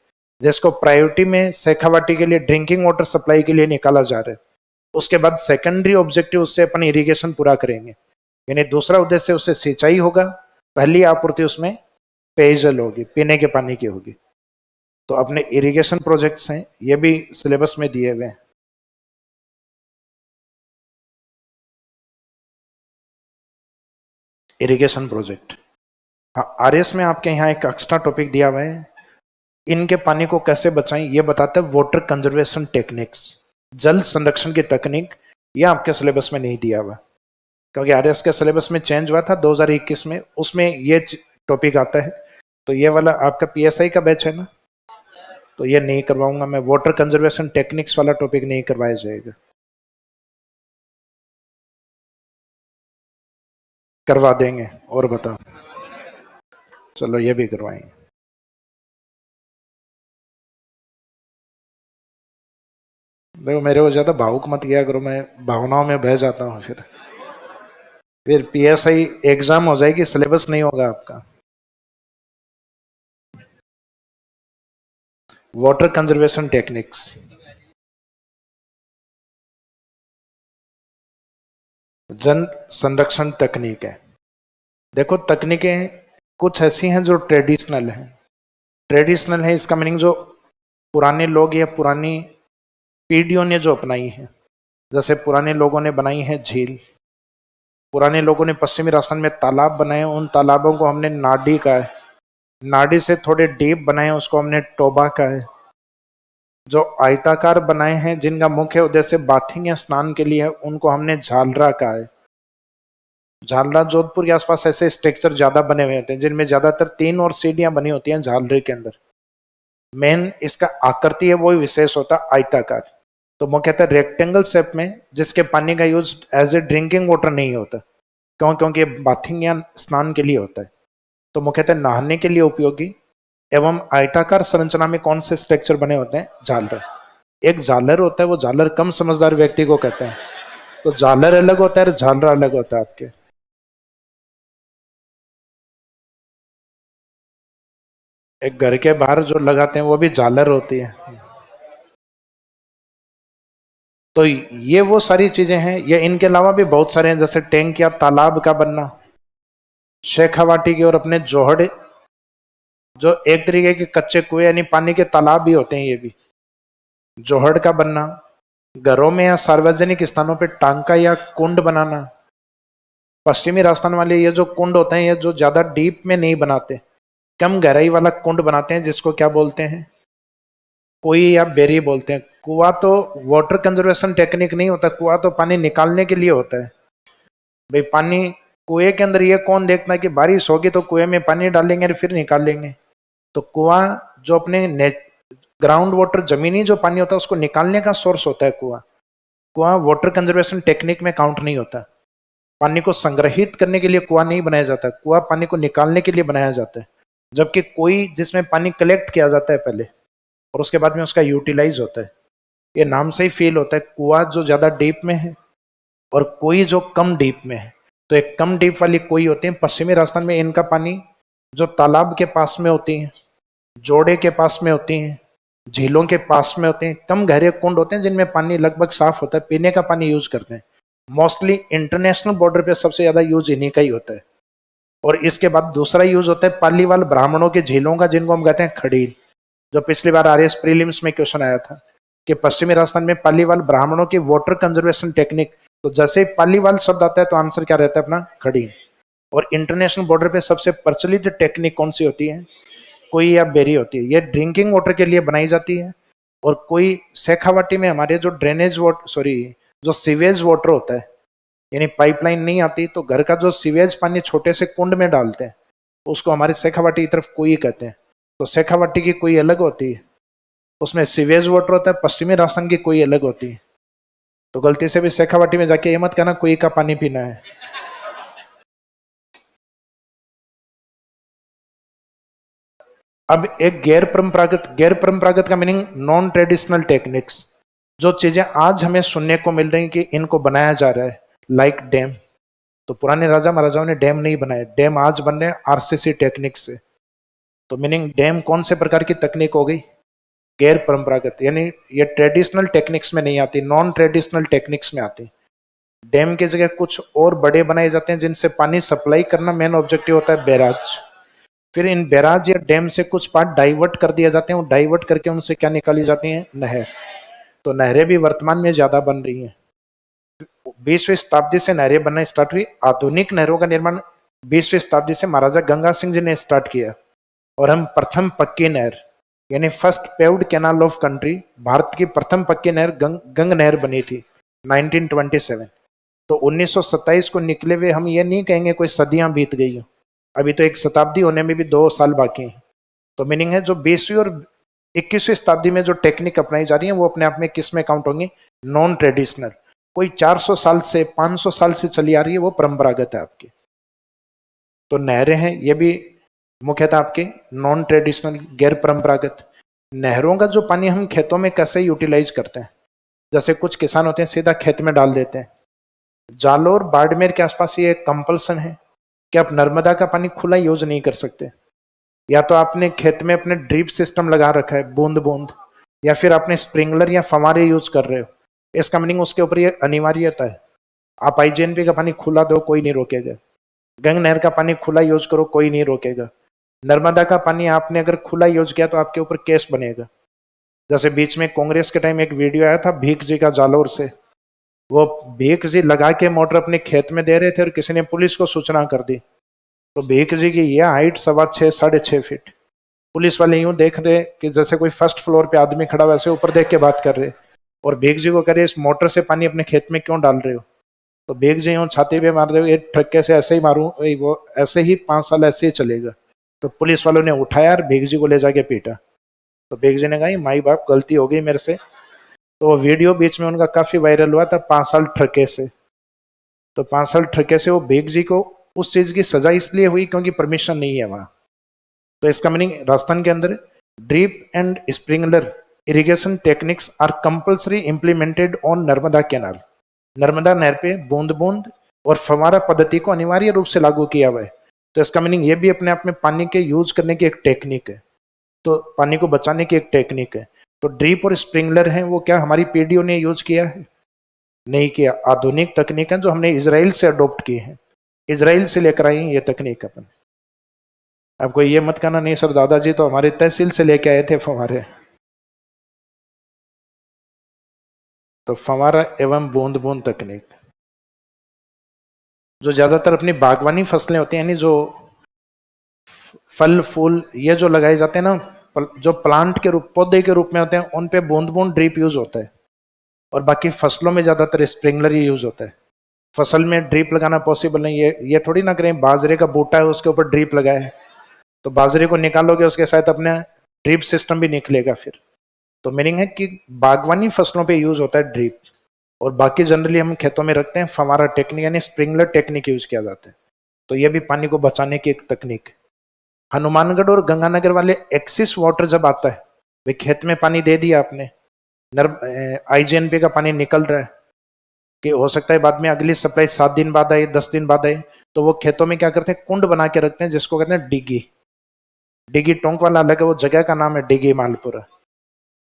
जिसको प्रायोरिटी में शेखावाटी के लिए ड्रिंकिंग वाटर सप्लाई के लिए निकाला जा रहा है। उसके बाद सेकेंडरी ऑब्जेक्टिव उससे अपन इरिगेशन पूरा करेंगे, यानी दूसरा उद्देश्य उससे सिंचाई होगा, पहली आपूर्ति उसमें पेयजल होगी, पीने के पानी की होगी। तो अपने इरिगेशन प्रोजेक्ट्स हैं, ये भी सिलेबस में दिए हुए हैं। इरिगेशन प्रोजेक्ट, हाँ, आरएस में आपके यहाँ एक एक्स्ट्रा टॉपिक दिया हुआ है, इनके पानी को कैसे बचाएं ये बताते हैं, वाटर कंजर्वेशन टेक्निक्स, जल संरक्षण की तकनीक। ये आपके सिलेबस में नहीं दिया हुआ, क्योंकि आरएस के सिलेबस में चेंज हुआ था 2021 में, उसमें ये टॉपिक आता है। तो ये वाला आपका पीएसआई का बैच है ना, तो ये नहीं करवाऊंगा मैं, वाटर कंजर्वेशन टेक्निक्स वाला टॉपिक नहीं करवाया जाएगा। करवा देंगे, और बताओ, चलो ये भी करवाएंगे। देखो मेरे को ज्यादा भावुक मत किया करो, मैं भावनाओं में बह जाता हूँ, फिर पीएसआई एग्जाम हो जाएगी, सिलेबस नहीं होगा आपका। वाटर कंजर्वेशन टेक्निक्स, जल संरक्षण तकनीक है। देखो तकनीकें कुछ ऐसी हैं जो ट्रेडिशनल हैं। ट्रेडिशनल है इसका मीनिंग जो पुराने लोग या पुरानी पीढ़ियों ने जो अपनाई है। जैसे पुराने लोगों ने बनाई है झील, पुराने लोगों ने पश्चिमी राजस्थान में तालाब बनाए, उन तालाबों को हमने नाडी कहा है। नाडी से थोड़े डीप बनाए उसको हमने टोबा कहा है। जो आयताकार बनाए हैं जिनका मुख्य उद्देश्य बाथिंग या स्नान के लिए है, उनको हमने झालरा कहा है। झालरा जोधपुर के आसपास ऐसे स्ट्रक्चर ज्यादा बने हुए होते हैं जिनमें ज्यादातर 3 और सीढ़ियां बनी होती हैं झालरे के अंदर। मेन इसका आकृति है वो विशेष होता है आयताकार। तो मुख्यतः रेक्टेंगल शेप में, जिसके पानी का use as a drinking water नहीं होता। क्यों? क्योंकि बाथिंग या स्नान के लिए होता है। तो मुख्यतः नहाने के लिए उपयोगी एवं आयताकार संरचना में कौन से स्ट्रक्चर बने होते हैं? झालर। एक झालर होता है, वो झालर कम समझदार व्यक्ति को कहते हैं। तो झालर अलग होता है, झालरा अलग होता है आपके। एक घर के बाहर जो लगाते हैं वो भी झालर होती है। तो ये वो सारी चीजें हैं। ये इनके अलावा भी बहुत सारे हैं, जैसे टैंक या तालाब का बनना, शेखावाटी की और अपने जोहड़, जो एक तरीके के कच्चे कुएं यानी पानी के तालाब भी होते हैं, ये भी जोहड़ का बनना। घरों में या सार्वजनिक स्थानों पर टांका या कुंड बनाना। पश्चिमी राजस्थान वाले ये जो कुंड होते हैं, ये जो ज्यादा डीप में नहीं बनाते, कम गहराई वाला कुंड बनाते हैं, जिसको क्या बोलते हैं? कोई या बेरी बोलते हैं। कुआं तो वाटर कंजर्वेशन टेक्निक नहीं होता, कुआं तो पानी निकालने के लिए होता है। भाई पानी कुएं के अंदर ये कौन देखता है कि बारिश होगी तो कुएं में पानी डालेंगे और फिर निकालेंगे? तो कुआं जो अपने ग्राउंड वाटर, जमीनी जो पानी होता है उसको निकालने का सोर्स होता है कुआं। कुआं वाटर कंजर्वेशन टेक्निक में काउंट नहीं होता। पानी को संग्रहित करने के लिए कुआं नहीं बनाया जाता, कुआं पानी को निकालने के लिए बनाया जाता है। जबकि कोई जिसमें पानी कलेक्ट किया जाता है पहले और उसके बाद में उसका यूटिलाइज होता है। ये नाम से ही फील होता है, कुआं जो ज्यादा डीप में है और कोई जो कम डीप में है। तो एक कम डीप वाली कोई होती है पश्चिमी राजस्थान में, इनका पानी जो तालाब के पास में होती है, जोड़े के पास में होती हैं, झीलों के पास में होते हैं, कम गहरे कुंड होते हैं जिनमें पानी लगभग साफ होता है, पीने का पानी यूज करते हैं। मोस्टली इंटरनेशनल बॉर्डर पे सबसे ज्यादा यूज इन्हीं का ही होता है। और इसके बाद दूसरा यूज होता है पालीवाल ब्राह्मणों के झीलों का, जिनको हम कहते हैं खड़ील। जो पिछली बार आरएस प्रीलिम्स में क्वेश्चन आया था कि पश्चिमी राजस्थान में पालीवाल ब्राह्मणों की वाटर कंजर्वेशन टेक्निक, तो जैसे ही पालीवाल शब्द आता है तो आंसर क्या रहता है अपना? खड़ील। और इंटरनेशनल बॉर्डर पे सबसे प्रचलित टेक्निक कौन सी होती है? कोई या बेरी होती है। ये ड्रिंकिंग वाटर के लिए बनाई जाती है। और कोई शेखावाटी में हमारे जो ड्रेनेज वाटर, सॉरी, जो सीवेज वाटर होता है, यानी पाइपलाइन नहीं आती तो घर का जो सीवेज पानी छोटे से कुंड में डालते हैं, उसको हमारे शेखावाटी की तरफ कुई कहते हैं। तो शेखावाटी की कोई अलग होती है, उसमें सीवेज वाटर होता है। पश्चिमी राजस्थान की कोई अलग होती है। तो गलती से भी शेखावाटी में जाके ये मत कहना कुई का पानी पीना है। अब एक गैर परंपरागत का मीनिंग नॉन ट्रेडिशनल टेक्निक्स, जो चीजें आज हमें सुनने को मिल रही कि इनको बनाया जा रहा है, लाइक डैम। तो पुराने राजा महाराजाओं ने डैम नहीं बनाए, डैम आज बन रहे हैं आरसीसी टेक्निक से। तो मीनिंग डैम कौन से प्रकार की तकनीक हो गई? गैर परंपरागत, यानी ये ट्रेडिशनल टेक्निक्स में नहीं आती, नॉन ट्रेडिशनल टेक्निक्स में आती। डैम की जगह कुछ और बड़े बनाए जाते हैं जिनसे पानी सप्लाई करना मेन ऑब्जेक्टिव होता है, बैराज। फिर इन बैराज या डैम से कुछ पार्ट डाइवर्ट कर दिए जाते हैं, वो डाइवर्ट करके उनसे क्या निकाली जाती है, नहर। तो नहरें भी वर्तमान में ज्यादा बन रही हैं। 20वीं शताब्दी से नहरें बनना स्टार्ट हुई। आधुनिक नहरों का निर्माण 20वीं शताब्दी से महाराजा गंगा सिंह जी ने स्टार्ट किया। और हम प्रथम पक्की नहर यानी first paved canal of country, Bharat की प्रथम पक्की नहर गंग नहर बनी थी 1927। तो 1927 को निकले हुए हम ये नहीं कहेंगे कोई सदियां बीत गई हो, अभी तो एक शताब्दी होने में भी 2 साल बाकी हैं। तो मीनिंग है जो 20वीं और 21वीं शताब्दी में जो टेक्निक अपनाई जा रही है वो अपने आप में किस में काउंट होंगी, नॉन ट्रेडिशनल। कोई 400 साल से 500 साल से चली आ रही है वो परंपरागत है आपकी। तो नहरें हैं ये भी मुख्यतः आपके नॉन ट्रेडिशनल, गैर परंपरागत। नहरों का जो पानी हम खेतों में कैसे यूटिलाइज करते हैं, जैसे कुछ किसान होते हैं सीधा खेत में डाल देते हैं। जालोर बाड़मेर के आसपास ये कंपल्सन है कि आप नर्मदा का पानी खुला यूज नहीं कर सकते। या तो आपने खेत में अपने ड्रिप सिस्टम लगा रखा है बूंद बूंद, या फिर आपने स्प्रिंकलर या फवारे यूज कर रहे हो, इसका मीनिंग उसके ऊपर ये अनिवार्यता है। आप आईजीएनपी का पानी खुला दो कोई नहीं रोकेगा, गंग नहर का पानी खुला यूज करो कोई नहीं रोकेगा, नर्मदा का पानी आपने अगर खुला यूज किया तो आपके ऊपर केस बनेगा। जैसे बीच में कांग्रेस के टाइम एक वीडियो आया था भीख जी का जालोर से, वो भीख जी लगा के मोटर अपने खेत में दे रहे थे और किसी ने पुलिस को सूचना कर दी। तो भीख जी की यह हाइट 6.25 6.5 फीट। पुलिस वाले यूं देख रहे कि जैसे कोई फर्स्ट फ्लोर पे आदमी खड़ा वैसे ऊपर देख के बात कर रहे, और भीख जी को कह रहे इस मोटर से पानी अपने खेत में क्यों डाल रहे हो। तो भीख जी यूं छाती पे मार रहे, एक ठक्के से ऐसे ही मारूं वो ऐसे ही 5 साल ऐसे ही चलेगा। तो पुलिस वालों ने उठाया और भीख जी को ले जाके पीटा। तो भीख जी ने कहा माई बाप गलती हो गई मेरे से। तो वो वीडियो बीच में उनका काफी वायरल हुआ था 5 साल ठरके से। तो 5 साल ठरके से वो भीख जी को उस चीज की सजा इसलिए हुई क्योंकि परमिशन नहीं है वहां। तो इसका मीनिंग राजस्थान के अंदर drip and sprinkler irrigation techniques are compulsory implemented on Narmada canal. Narmada नहर पे बूंद बूंद और फवारा पद्धति को अनिवार्य रूप से लागू किया हुआ है। तो इसका मीनिंग ये भी अपने आप में पानी के यूज करने की एक टेक्निक है, तो पानी को बचाने की एक टेक्निक है। तो ड्रिप और स्प्रिंकलर है वो क्या हमारी पीढ़ियों ने यूज किया है, नहीं किया। आधुनिक तकनीक है जो हमने इसराइल से अडॉप्ट की है, इसराइल से लेकर आई ये तकनीक अपन। आपको ये मत कहना नहीं सर दादाजी तो हमारे तहसील से लेके आए थे फवारे। तो फवारा एवं बूंद बूंद तकनीक जो ज्यादातर अपनी बागवानी फसलें होती हैं, यानी जो फल फूल ये जो लगाए जाते हैं ना, जो प्लांट के रूप पौधे के रूप में होते हैं उन पे बूंद बूंद ड्रिप यूज होता है। और बाकी फसलों में ज्यादातर स्प्रिंकलर ही यूज होता है। फसल में ड्रिप लगाना पॉसिबल नहीं है। ये थोड़ी ना करें बाजरे का बूटा है उसके ऊपर ड्रिप लगाए है, तो बाजरे को निकालोगे उसके साथ अपने ड्रिप सिस्टम भी निकलेगा फिर। तो मीनिंग है कि बागवानी फसलों पे यूज होता है ड्रिप, और बाकी जनरली हम खेतों में रखते हैं फवारा टेक्निक यानी स्प्रिंकलर टेक्निक यूज किया जाता है। तो ये भी पानी को बचाने की एक तकनीक है। हनुमानगढ़ और गंगानगर वाले एक्सिस वाटर जब आता है, वे खेत में पानी दे दिया आपने, आईजीएनपी का पानी निकल रहा है, कि हो सकता है बाद में अगली सप्लाई 7 दिन बाद आए 10 दिन बाद आए, तो वो खेतों में क्या करते हैं कुंड बना के रखते हैं जिसको कहते हैं डिगी। डिगी टोंक वाला अलग है, वो जगह का नाम है डिगी मालपुरा।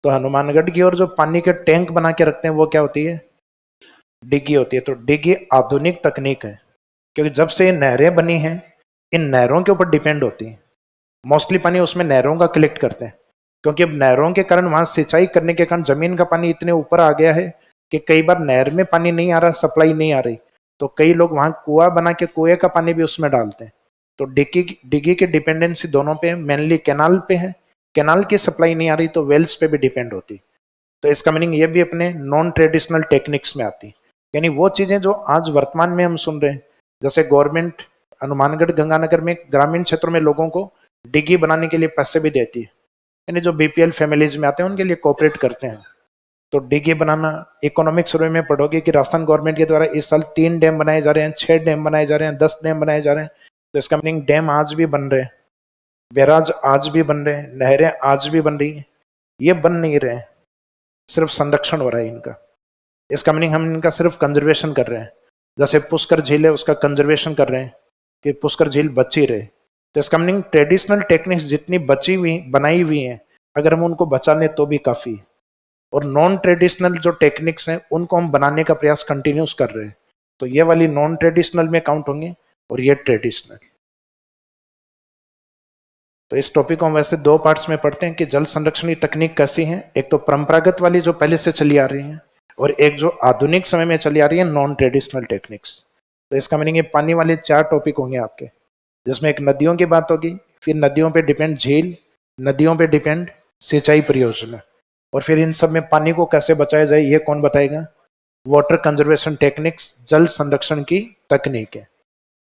तो हनुमानगढ़ की और जो पानी के टैंक बना के रखते हैं वो क्या होती है, डिगी होती है। तो डिगी आधुनिक तकनीक है, क्योंकि जब से ये नहरें बनी हैं इन नहरों के ऊपर डिपेंड होती हैं। मोस्टली पानी उसमें नहरों का कलेक्ट करते हैं, क्योंकि अब नहरों के कारण वहां सिंचाई करने के कारण जमीन का पानी इतने ऊपर आ गया है कि कई बार नहर में पानी नहीं आ रहा, सप्लाई नहीं आ रही, तो कई लोग वहां कुआं बना के कुएं का पानी भी उसमें डालते हैं। तो डिगी की डिपेंडेंसी दोनों पे है, मेनली कैनाल पे है। कैनाल की सप्लाई नहीं आ रही तो वेल्स पे भी डिपेंड होती। तो इसका मीनिंग ये भी अपने नॉन ट्रेडिशनल टेक्निक्स में आती, यानी वो चीजें जो आज वर्तमान में हम सुन रहे हैं। जैसे गवर्नमेंट हनुमानगढ़ गंगानगर में ग्रामीण क्षेत्रों में लोगों को डिगी बनाने के लिए पैसे भी देती है, यानी जो बीपीएल फैमिलीज में आते हैं उनके लिए कोऑपरेट करते हैं। तो डिगी बनाना इकोनॉमिक सर्वे में पढ़ोगे कि राजस्थान गवर्नमेंट के द्वारा इस साल 3 डैम बनाए जा रहे हैं, 6 डैम बनाए जा रहे हैं, 10 डैम बनाए जा रहे हैं। तो इसका मीनिंग डैम आज भी बन रहे हैं, बैराज आज भी बन रहे हैं, नहरें आज भी बन रही हैं। ये बन नहीं रहे हैं, सिर्फ संरक्षण हो रहा है इनका। इसका मीनिंग हम इनका सिर्फ कंजर्वेशन कर रहे हैं। जैसे पुष्कर झील है उसका कंजर्वेशन कर रहे हैं कि पुष्कर झील बची रहे। तो इसका मीनिंग ट्रेडिशनल टेक्निक्स जितनी बची हुई बनाई हुई हैं अगर हम उनको बचा लें तो भी काफी है, और नॉन ट्रेडिशनल जो टेक्निक्स हैं उनको हम बनाने का प्रयास कंटिन्यूस कर रहे हैं। तो ये वाली नॉन ट्रेडिशनल में काउंट होंगे और ये ट्रेडिशनल। तो इस टॉपिक को हम वैसे दो पार्ट्स में पढ़ते हैं कि जल संरक्षण की तकनीक कैसी है, एक तो परंपरागत वाली जो पहले से चली आ रही है, और एक जो आधुनिक समय में चली आ रही है नॉन ट्रेडिशनल टेक्निक्स। तो इसका मीनिंग ये पानी वाले 4 टॉपिक होंगे आपके, जिसमें एक नदियों की बात होगी, फिर नदियों पे डिपेंड झील, नदियों पे डिपेंड सिंचाई परियोजना, और फिर इन सब में पानी को कैसे बचाया जाए ये कौन बताएगा, वाटर कंजर्वेशन टेक्निक्स, जल संरक्षण की तकनीक है।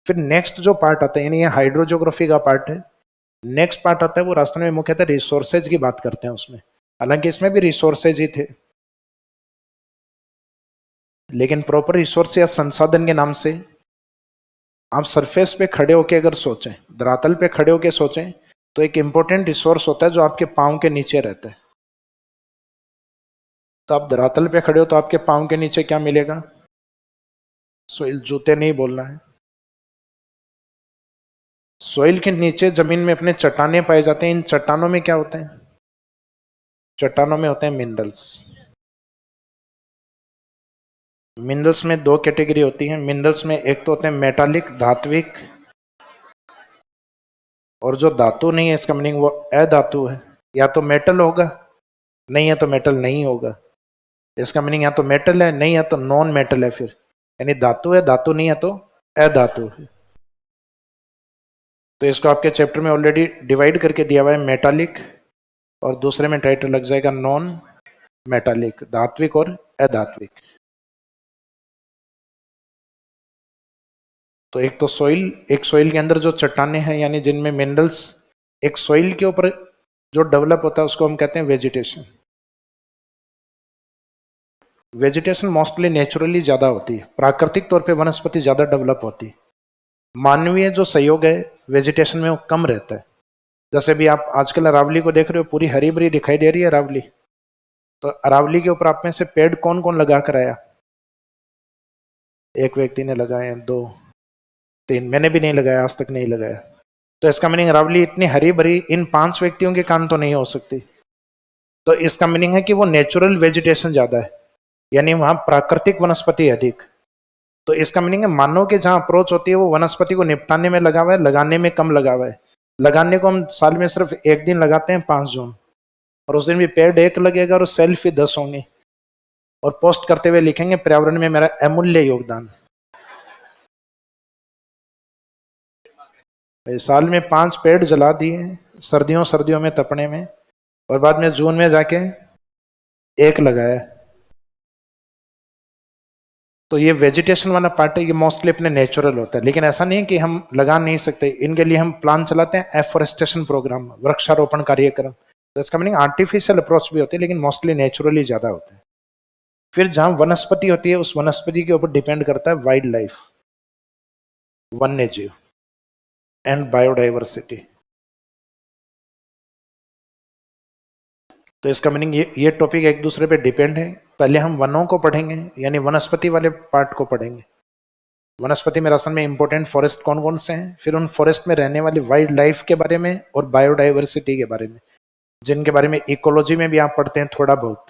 फिर नेक्स्ट जो पार्ट आता है, यानी ये हाइड्रोजोग्राफी का पार्ट है, नेक्स्ट पार्ट आता है वो राजस्थान में मुख्यतः रिसोर्सेज की बात करते हैं उसमें, हालांकि इसमें भी रिसोर्सेज ही थे, लेकिन प्रॉपर रिसोर्स या संसाधन के नाम से आप सरफेस पे खड़े होके अगर सोचें, धरातल पे खड़े होके सोचें, तो एक इंपॉर्टेंट रिसोर्स होता है जो आपके पांव के नीचे रहता है। तो आप धरातल पे खड़े हो तो आपके पांव के नीचे क्या मिलेगा, सोइल, जूते नहीं बोलना है। सोइल के नीचे जमीन में अपने चट्टाने पाए जाते हैं। इन चट्टानों में क्या होते हैं, चट्टानों में होते हैं मिनरल्स। मिनरल्स में 2 कैटेगरी होती है। मिनरल्स में एक तो होते हैं मेटालिक, धात्विक, और जो धातु नहीं है इसका मीनिंग वो अधातु है, या तो मेटल होगा, नहीं है तो मेटल नहीं होगा। इसका मीनिंग या तो मेटल है, नहीं है तो नॉन मेटल है, फिर यानी धातु है, धातु नहीं है तो अधातु है। तो इसको आपके चैप्टर में ऑलरेडी डिवाइड करके दिया हुआ है, मेटालिक, और दूसरे में टाइटल लग जाएगा नॉन मेटालिक, धात्विक और अधात्विक। तो एक तो सॉइल, एक सॉइल के अंदर जो चट्टाने हैं यानी जिनमें मिनरल्स एक सॉइल के ऊपर जो डेवलप होता है उसको हम कहते हैं वेजिटेशन। वेजिटेशन मोस्टली नेचुरली ज़्यादा होती है, प्राकृतिक तौर पे वनस्पति ज़्यादा डेवलप होती है। मानवीय जो सहयोग है वेजिटेशन में वो कम रहता है। जैसे भी आप आजकल अरावली को देख रहे हो, पूरी हरी भरी दिखाई दे रही है अरावली, तो अरावली के ऊपर आप में से पेड़ कौन कौन लगा कर आया, एक व्यक्ति ने लगाए, 2, 3, मैंने भी नहीं लगाया, आज तक नहीं लगाया। तो इसका मीनिंग अरावली इतनी हरी भरी इन 5 व्यक्तियों के कारण तो नहीं हो सकती। तो इसका मीनिंग है कि वो नेचुरल वेजिटेशन ज्यादा है, यानी वहां प्राकृतिक वनस्पति अधिक। तो इसका मीनिंग है मानव के जहां अप्रोच होती है वो वनस्पति को निपटाने में लगा हुआ है, लगाने में कम लगा हुआ है। लगाने को हम साल में सिर्फ एक दिन लगाते हैं, 5 जून, और उस दिन भी पेड़ 1 लगेगा और सेल्फी 10 होंगे, और पोस्ट करते हुए लिखेंगे पर्यावरण में मेरा अमूल्य योगदान। साल में 5 पेड़ जला दिए सर्दियों में तपने में, और बाद में जून में जाके 1 लगाया। तो ये वेजिटेशन वाला पार्ट है, ये मोस्टली अपने नेचुरल होता है, लेकिन ऐसा नहीं है कि हम लगा नहीं सकते। इनके लिए हम प्लान चलाते हैं, एफोरेस्टेशन प्रोग्राम, वृक्षारोपण कार्यक्रम। तो इसका मीनिंग आर्टिफिशियल अप्रोच भी होती है, लेकिन मोस्टली नेचुरली ज्यादा होता है। फिर जहां वनस्पति होती है उस वनस्पति के ऊपर डिपेंड करता है वाइल्ड लाइफ, वन्य जीव एंड बायोडाइवर्सिटी। तो इसका मीनिंग ये टॉपिक एक दूसरे पे डिपेंड है। पहले हम वनों को पढ़ेंगे, यानी वनस्पति वाले पार्ट को पढ़ेंगे। वनस्पति में राजस्थान में इंपॉर्टेंट फॉरेस्ट कौन कौन से हैं, फिर उन फॉरेस्ट में रहने वाली वाइल्ड लाइफ के बारे में और बायोडाइवर्सिटी के बारे में, जिनके बारे में इकोलॉजी में भी आप पढ़ते हैं थोड़ा बहुत।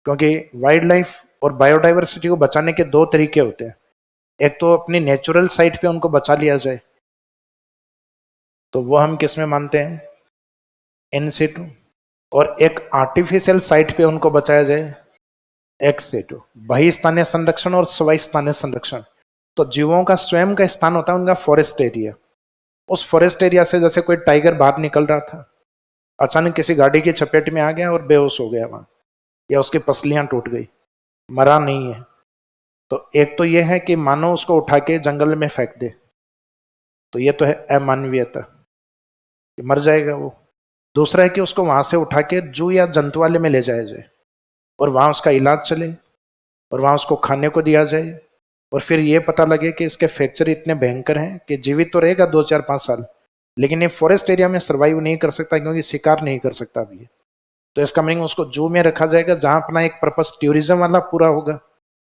क्योंकि वाइल्ड लाइफ और बायोडाइवर्सिटी को बचाने के 2 तरीके होते हैं। एक तो अपनी नेचुरल साइट पे उनको बचा लिया जाए, तो वो हम किस में मानते हैं, इन सिटू, और एक आर्टिफिशियल साइट पे उनको बचाया जाए, एक्स सिटू, बहिस्थानीय संरक्षण और स्वस्थानीय संरक्षण। तो जीवों का स्वयं का स्थान होता है उनका फॉरेस्ट एरिया। उस फॉरेस्ट एरिया से जैसे कोई टाइगर बाहर निकल रहा था, अचानक किसी गाड़ी की चपेट में आ गया और बेहोश हो गया वहां, या उसकी पसलियां टूट गई, मरा नहीं है, तो एक तो यह है कि मानो उसको उठा के जंगल में फेंक दे, तो यह तो है अमानवीयता, मर जाएगा वो। दूसरा है कि उसको वहां से उठा के जू या जंतुआलय में ले जाया जाए और वहां उसका इलाज चले और वहां उसको खाने को दिया जाए, और फिर ये पता लगे कि इसके फ्रैक्चर इतने भयंकर हैं कि जीवित तो रहेगा 2, 4, 5 साल, लेकिन ये फॉरेस्ट एरिया में सर्वाइव नहीं कर सकता क्योंकि शिकार नहीं कर सकता अभी। तो इसका मीनिंग उसको जू में रखा जाएगा जहां अपना एक पर्पस टूरिज्म वाला पूरा होगा,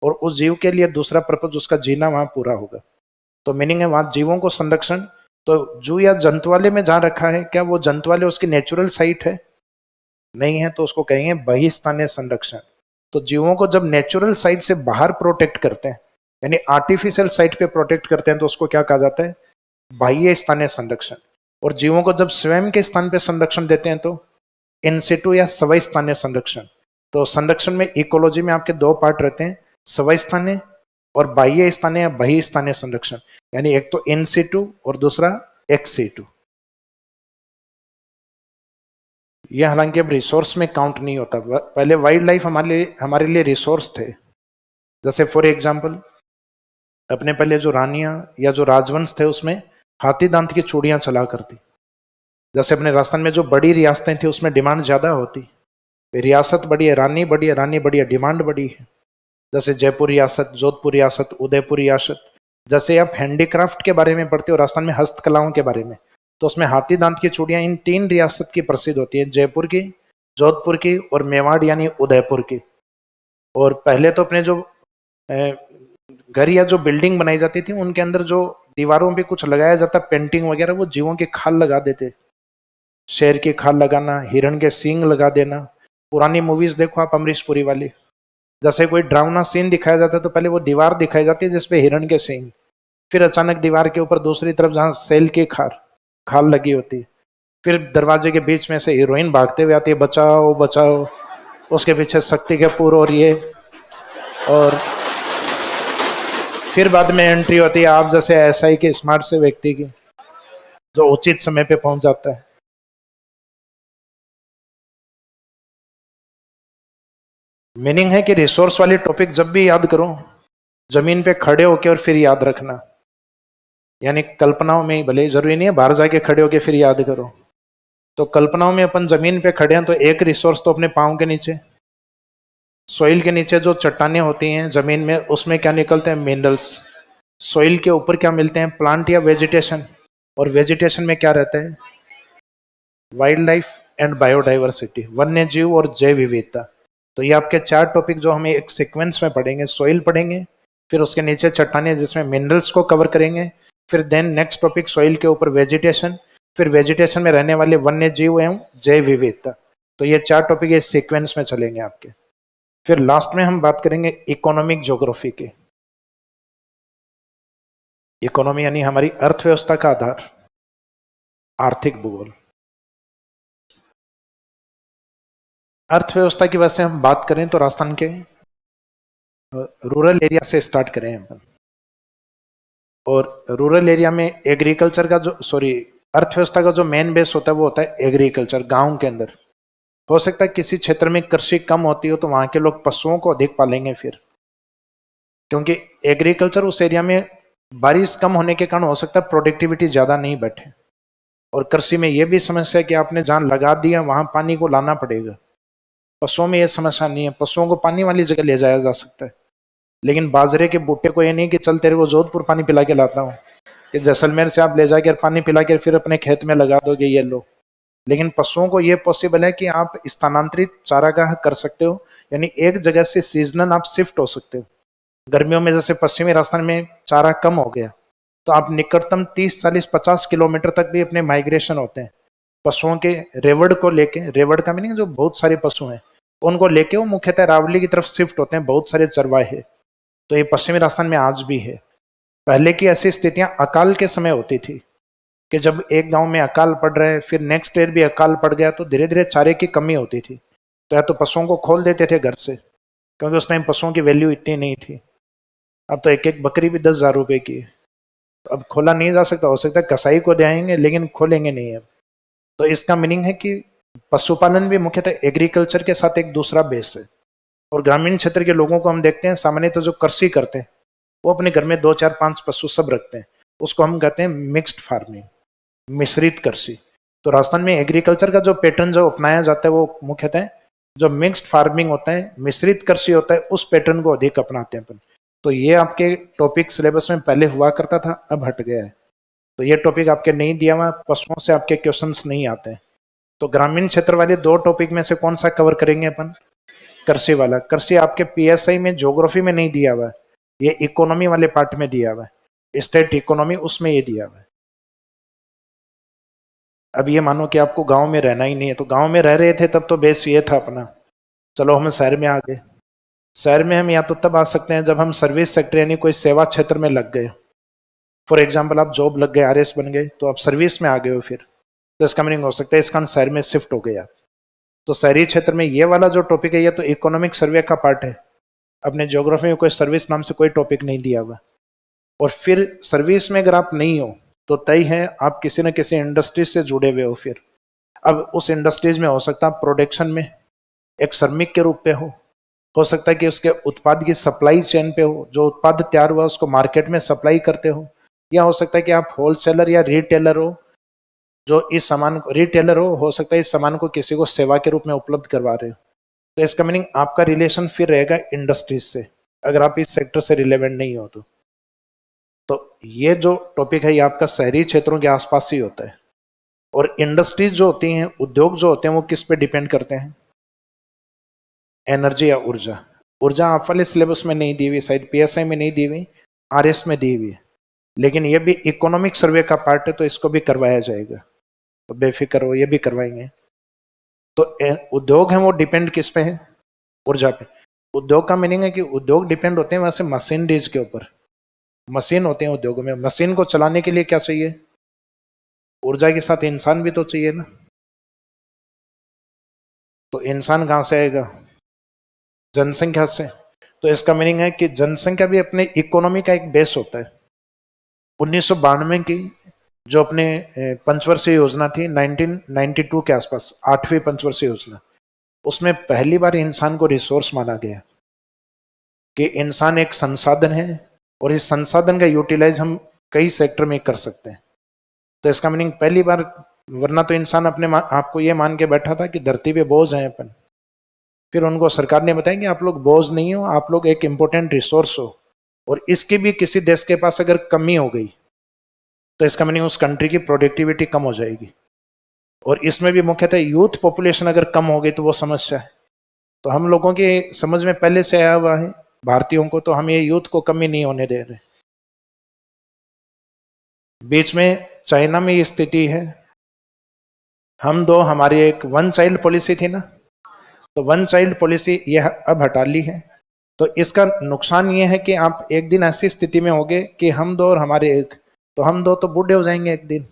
और उस जीव के लिए दूसरा पर्पस उसका जीना वहां पूरा होगा। तो मीनिंग है वहां जीवों को संरक्षण। तो जू या जंतुआलय में जहां रखा है, क्या वो जंतुआलय उसकी नेचुरल साइट है, नहीं है, तो उसको कहेंगे बहिस्थानीय संरक्षण। तो जीवों को जब नेचुरल साइट से बाहर प्रोटेक्ट करते हैं, यानी आर्टिफिशियल साइट पे प्रोटेक्ट करते हैं, तो उसको क्या कहा जाता है, बाह्य स्थानीय संरक्षण। और जीवों को जब स्वयं के स्थान पे संरक्षण देते हैं तो इन सिटू या सवै स्थानीय संरक्षण। तो संरक्षण में इकोलॉजी में आपके दो पार्ट रहते हैं, सवै स्थानीय और बाह्य स्थानीय या बहि स्थानीय संरक्षण। यानी एक तो इन सिटू और दूसरा एक्स सिटू। यह हालांकि अब रिसोर्स में काउंट नहीं होता। पहले वाइल्ड लाइफ हमारे लिए रिसोर्स थे। जैसे फॉर एग्जाम्पल अपने पहले जो रानियां या जो राजवंश थे उसमें हाथी दांत की चूड़ियां चला करती। जैसे अपने राजस्थान में जो बड़ी रियासतें थी उसमें डिमांड ज्यादा होती, रियासत बड़ी है, रानी बड़ी है, रानी बड़ी है, डिमांड बड़ी है। जैसे जयपुर रियासत, जोधपुर रियासत, उदयपुर रियासत। जैसे आप हैंडीक्राफ्ट के बारे में पढ़ते हो राजस्थान में, हस्तकलाओं के बारे में, तो उसमें हाथी दांत की चूड़ियां इन 3 रियासत की प्रसिद्ध होती है, जयपुर की, जोधपुर की और मेवाड़ यानी उदयपुर की। और पहले तो अपने जो घर या जो बिल्डिंग बनाई जाती थी उनके अंदर जो दीवारों पे कुछ लगाया जाता पेंटिंग वगैरह, वो जीवों की खाल लगा देते। शेर की खाल लगाना, हिरण के सींग लगा देना। पुरानी मूवीज देखो आप, अमरीश पुरी वाली, जैसे कोई ड्रावना सीन दिखाया जाता है तो पहले वो दीवार दिखाई जाती है जिसपे हिरण के सींग, फिर अचानक दीवार के ऊपर दूसरी तरफ जहाँ सेल की खाल लगी होती है, फिर दरवाजे के बीच में से हीरोइन भागते हुए आती है, बचाओ बचाओ। उसके पीछे शक्ति कपूर और ये, और फिर बाद में एंट्री होती है आप जैसे एसआई के स्मार्ट से व्यक्ति की, जो उचित समय पे पहुंच जाता है। मीनिंग है कि रिसोर्स वाली टॉपिक जब भी याद करो, जमीन पे खड़े होके और फिर याद रखना। यानी कल्पनाओं में ही, भले जरूरी नहीं है बाहर जाके खड़े होके फिर याद करो। तो कल्पनाओं में अपन जमीन पे खड़े हैं तो एक रिसोर्स तो अपने पाँव के नीचे, सोइल के नीचे जो चट्टानें होती हैं जमीन में, उसमें क्या निकलते हैं? मिनरल्स। सोइल के ऊपर क्या मिलते हैं? प्लांट या वेजिटेशन। और वेजिटेशन में क्या रहता है? वाइल्ड लाइफ एंड बायोडाइवर्सिटी, वन्य जीव और जैव विविधता। तो ये आपके 4 टॉपिक जो हमें एक सीक्वेंस में पढ़ेंगे। सोइल पढ़ेंगे, फिर उसके नीचे चट्टानें जिसमें मिनरल्स को कवर करेंगे, फिर देन नेक्स्ट टॉपिक सोइल के ऊपर वेजिटेशन, फिर वेजिटेशन में रहने वाले वन्य जीव एवं जैव विविधता। तो ये 4 टॉपिक इस सीक्वेंस में चलेंगे आपके। फिर लास्ट में हम बात करेंगे इकोनॉमिक ज्योग्राफी की। इकोनॉमी यानी हमारी अर्थव्यवस्था का आधार, आर्थिक भूगोल। अर्थव्यवस्था की वजह से हम बात करें तो राजस्थान के रूरल एरिया से स्टार्ट करें अपन। और रूरल एरिया में एग्रीकल्चर का अर्थव्यवस्था का जो मेन बेस होता है वो होता है एग्रीकल्चर। गांव के अंदर हो सकता है किसी क्षेत्र में कृषि कम होती हो तो वहां के लोग पशुओं को अधिक पालेंगे, फिर क्योंकि एग्रीकल्चर उस एरिया में बारिश कम होने के कारण हो सकता है प्रोडक्टिविटी ज्यादा नहीं बैठे। और कृषि में यह भी समस्या है कि आपने जहां लगा दिया वहां पानी को लाना पड़ेगा। पशुओं में यह समस्या नहीं है, पशुओं को पानी वाली जगह ले जाया जा सकता है। लेकिन बाजरे के बूटे को ये नहीं कि चल तेरे को जोधपुर पानी पिला के लाता हूँ, कि जैसलमेर से आप ले जाकर पानी पिला के फिर अपने खेत में लगा दोगे, ये लो। लेकिन पशुओं को ये पॉसिबल है कि आप स्थानांतरित चारागाह कर सकते हो, यानी एक जगह से सीजनल आप शिफ्ट हो सकते हो। गर्मियों में जैसे पश्चिमी राजस्थान में चारा कम हो गया तो आप निकटतम 30, 40, 50 किलोमीटर तक भी अपने माइग्रेशन होते हैं पशुओं के। रेवड़ को लेके, रेवड़ का मीनिंग जो बहुत सारे पशु हैं उनको लेके वो मुख्यतः रावली की तरफ शिफ्ट होते हैं, बहुत सारे चरवाहे। तो ये पश्चिमी राजस्थान में आज भी है। पहले की ऐसी स्थितियां अकाल के समय होती थी कि जब एक गांव में अकाल पड़ रहा है, फिर नेक्स्ट ईयर भी अकाल पड़ गया, तो धीरे धीरे चारे की कमी होती थी। तो या तो पशुओं को खोल देते थे घर से, क्योंकि उस टाइम पशुओं की वैल्यू इतनी नहीं थी। अब तो एक एक बकरी भी 10,000 रुपये की है। तो अब खोला नहीं जा सकता, हो सकता है कसाई को देंगे लेकिन खोलेंगे नहीं अब। तो इसका मीनिंग है कि पशुपालन भी मुख्यतः एग्रीकल्चर के साथ एक दूसरा बेस है। और ग्रामीण क्षेत्र के लोगों को हम देखते हैं सामान्य तो जो कृषि करते हैं वो अपने घर में 2, 4, 5 पशु सब रखते हैं। उसको हम कहते हैं मिक्स्ड फार्मिंग, मिश्रित कृषि। तो राजस्थान में एग्रीकल्चर का जो पैटर्न जो अपनाया जाता है वो मुख्यतः जो मिक्स्ड फार्मिंग होता है, मिश्रित कृषि होता है, उस पैटर्न को अधिक अपनाते हैं अपन। तो ये आपके टॉपिक सिलेबस में पहले हुआ करता था, अब हट गया है। तो ये टॉपिक आपके नहीं दिया हुआ, पशुओं से आपके क्वेश्चंस नहीं आते हैं। तो ग्रामीण क्षेत्र वाले 2 टॉपिक में से कौन सा कवर करेंगे अपन? कृषि वाला। कृषि आपके पीएसआई में ज्योग्राफी में नहीं दिया हुआ है, ये इकोनॉमी वाले पार्ट में दिया हुआ है, स्टेट इकोनॉमी, उसमें ये दिया हुआ है। अब ये मानो कि आपको गांव में रहना ही नहीं है, तो गांव में रह रहे थे तब तो बेस ये था अपना, चलो हम शहर में आ गए। शहर में हम या तो तब आ सकते हैं जब हम सर्विस सेक्टर यानी कोई सेवा क्षेत्र में लग गए। फॉर एग्जाम्पल आप जॉब लग गए, आरएस बन गए, तो आप सर्विस में आ गए हो। फिर तो इसका मीनिंग हो सकता है इसका शहर में शिफ्ट हो गया। तो शहरी क्षेत्र में ये वाला जो टॉपिक है ये तो इकोनॉमिक सर्वे का पार्ट है। अपने ज्योग्राफी में कोई सर्विस नाम से कोई टॉपिक नहीं दिया हुआ। और फिर सर्विस में अगर आप नहीं हो तो तय है आप किसी न किसी इंडस्ट्रीज से जुड़े हुए हो। फिर अब उस इंडस्ट्रीज में हो सकता है प्रोडक्शन में एक श्रमिक के रूप पे हो सकता है कि उसके उत्पाद की सप्लाई चेन पे हो, जो उत्पाद तैयार हुआ उसको मार्केट में सप्लाई करते हो, या हो सकता है कि आप होलसेलर या रिटेलर हो, जो इस सामान को रिटेलर हो सकता है इस सामान को किसी को सेवा के रूप में उपलब्ध करवा रहे हो। तो इसका मीनिंग आपका रिलेशन फिर रहेगा इंडस्ट्रीज से, अगर आप इस सेक्टर से रिलेवेंट नहीं हो तो ये जो टॉपिक है ये आपका शहरी क्षेत्रों के आसपास ही होता है। और इंडस्ट्रीज जो होती हैं, उद्योग जो होते हैं, वो किस पे डिपेंड करते हैं? एनर्जी या ऊर्जा। ऊर्जा आप वाले सिलेबस में नहीं दी हुई, शायद पीएसआई में नहीं दी हुई, आरएस में दी हुई है, लेकिन ये भी इकोनॉमिक सर्वे का पार्ट है तो इसको भी करवाया जाएगा, तो बेफिक्र हो, ये भी करवाएंगे। तो उद्योग है वो डिपेंड किस पे है? ऊर्जा पे। उद्योग का मीनिंग है कि उद्योग डिपेंड होते हैं वैसे मशीनरीज के ऊपर। मशीन होते हैं उद्योगों में, मशीन को चलाने के लिए क्या चाहिए? ऊर्जा के साथ इंसान भी तो चाहिए ना। तो इंसान कहाँ से आएगा? जनसंख्या से। तो इसका मीनिंग है कि जनसंख्या भी अपने इकोनॉमी का एक बेस होता है। 1992 की जो अपने पंचवर्षीय योजना थी 1992 के आसपास, 8वीं पंचवर्षीय योजना, उसमें पहली बार इंसान को रिसोर्स माना गया कि इंसान एक संसाधन है और इस संसाधन का यूटिलाइज हम कई सेक्टर में कर सकते हैं। तो इसका मीनिंग पहली बार, वरना तो इंसान अपने आपको ये मान के बैठा था कि धरती पे बोझ है अपन। फिर उनको सरकार ने बताया कि आप लोग बोझ नहीं हो, आप लोग एक इम्पोर्टेंट रिसोर्स हो, और इसकी भी किसी देश के पास अगर कमी हो गई तो इसका मीनिंग उस कंट्री की प्रोडक्टिविटी कम हो जाएगी। और इसमें भी मुख्यतः यूथ पॉपुलेशन अगर कम हो गई तो वो समस्या है। तो हम लोगों की समझ में पहले से आया हुआ है भारतीयों को, तो हम ये यूथ को कमी नहीं होने दे रहे। बीच में चाइना में ये स्थिति है, हम दो, हमारी एक वन चाइल्ड पॉलिसी थी ना, तो वन चाइल्ड पॉलिसी यह अब हटा ली है। तो इसका नुकसान ये है कि आप एक दिन ऐसी स्थिति में होगे कि हम दो और हमारे एक, तो हम दो तो बूढ़े हो जाएंगे एक दिन।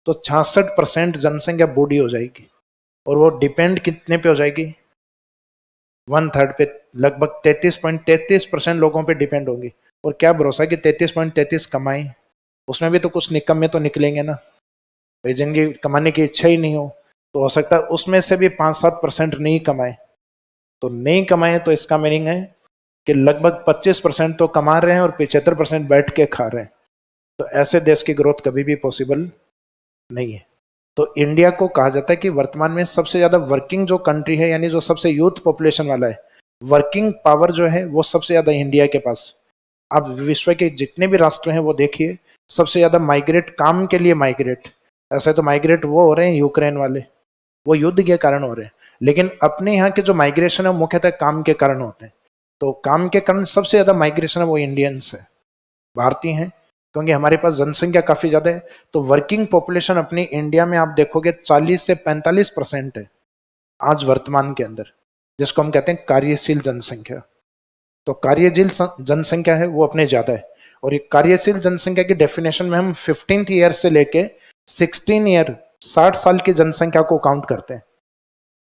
तो 66% जनसंख्या बूढ़ी हो जाएगी, और वो डिपेंड कितने पे हो जाएगी? 1/3 पे, लगभग 33.33% लोगों पे डिपेंड होगी। और क्या भरोसा कि 33.33 कमाएं, उसमें भी तो कुछ निकम्मे तो निकलेंगे ना, भाई जिनकी कमाने की इच्छा ही नहीं हो। तो हो सकता है उसमें से भी 5-7% नहीं कमाए। तो नहीं कमाए तो इसका मीनिंग है कि लगभग 25% तो कमा रहे हैं और 75% बैठ के खा रहे हैं। तो ऐसे देश की ग्रोथ कभी भी पॉसिबल नहीं है। तो इंडिया को कहा जाता है कि वर्तमान में सबसे ज्यादा वर्किंग जो कंट्री है, यानी जो सबसे यूथ पॉपुलेशन वाला है, वर्किंग पावर जो है वो सबसे ज्यादा इंडिया के पास। आप विश्व के जितने भी राष्ट्र हैं वो देखिए, सबसे ज्यादा माइग्रेट, काम के लिए माइग्रेट, ऐसे तो माइग्रेट वो हो रहे हैं यूक्रेन वाले, वो युद्ध के कारण हो रहे हैं, लेकिन अपने यहाँ के जो माइग्रेशन है मुख्यतः काम के कारण होते हैं। तो काम के कारण सबसे ज्यादा माइग्रेशन है वो इंडियंस है, भारतीय हैं, क्योंकि हमारे पास जनसंख्या काफी ज्यादा है। तो वर्किंग पॉपुलेशन अपनी इंडिया में आप देखोगे 40 से 45% है आज वर्तमान के अंदर, जिसको हम कहते हैं कार्यशील जनसंख्या। तो कार्यशील जनसंख्या है वो अपने ज्यादा है। और ये कार्यशील जनसंख्या की डेफिनेशन में हम 15th ईयर से लेके 16 ईयर, 60 साल की जनसंख्या को काउंट करते हैं।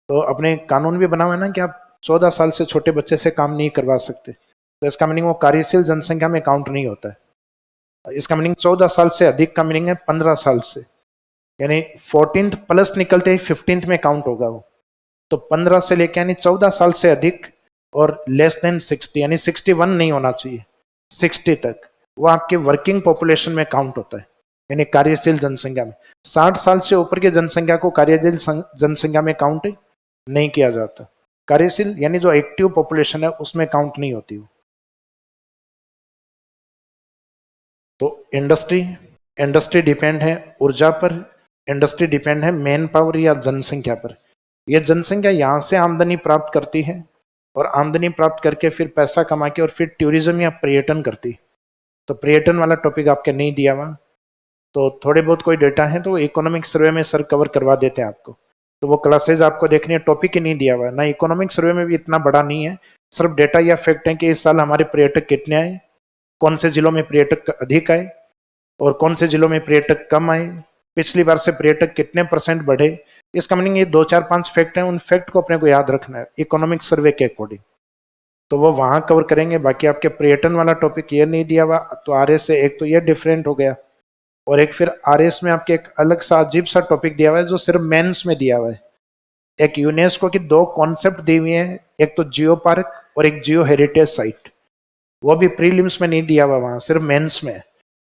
तो अपने कानून भी बना हुआ है ना कि आप 14 साल से छोटे बच्चे से काम नहीं करवा सकते। तो इसका मीनिंग वो कार्यशील जनसंख्या में काउंट नहीं होता है। इसका मीनिंग 14 साल से अधिक का मीनिंग है 15 साल से, यानी 14th प्लस निकलते ही 15th में काउंट होगा वो। तो 15 से लेके यानी 14 साल से अधिक, और लेस देन 60 यानी 61 नहीं होना चाहिए, 60 तक, वो आपके वर्किंग पॉपुलेशन में काउंट होता है, यानी कार्यशील जनसंख्या में। 60 साल से ऊपर की जनसंख्या को कार्यशील जनसंख्या में काउंट नहीं किया जाता। कार्यशील यानी जो एक्टिव पॉपुलेशन है उसमें काउंट नहीं होती वो। तो इंडस्ट्री डिपेंड है ऊर्जा पर, इंडस्ट्री डिपेंड है मैन पावर या जनसंख्या पर। यह जनसंख्या यहाँ से आमदनी प्राप्त करती है, और आमदनी प्राप्त करके फिर पैसा कमा के और फिर टूरिज्म या पर्यटन करती। तो पर्यटन वाला टॉपिक आपके नहीं दिया हुआ, तो थोड़े बहुत कोई डेटा है तो इकोनॉमिक सर्वे में सर कवर करवा देते हैं आपको, तो वो क्लासेज आपको देखनी है, टॉपिक ही नहीं दिया हुआ है ना। इकोनॉमिक सर्वे में भी इतना बड़ा नहीं है, सिर्फ डेटा या फैक्ट है कि इस साल हमारे पर्यटक कितने आए, कौन से जिलों में पर्यटक अधिक आए और कौन से जिलों में पर्यटक कम आए, पिछली बार से पर्यटक कितने % बढ़े। इसका मीनिंग ये 2 4 5 फैक्ट हैं, उन फैक्ट को अपने को याद रखना है इकोनॉमिक सर्वे के अकॉर्डिंग, तो वो वहां कवर करेंगे। बाकी आपके पर्यटन वाला टॉपिक ये नहीं दिया हुआ, तो आरएस से एक तो ये डिफरेंट हो गया, और एक फिर आरएस में आपके एक अलग सा अजीब सा टॉपिक दिया हुआ है जो सिर्फ मेंस में दिया हुआ है। एक यूनेस्को की 2 कॉन्सेप्ट दी हुई है, एक तो जियो पार्क और एक जियो हेरिटेज साइट, वो भी प्रीलिम्स में नहीं दिया हुआ, वहां सिर्फ मेंस में।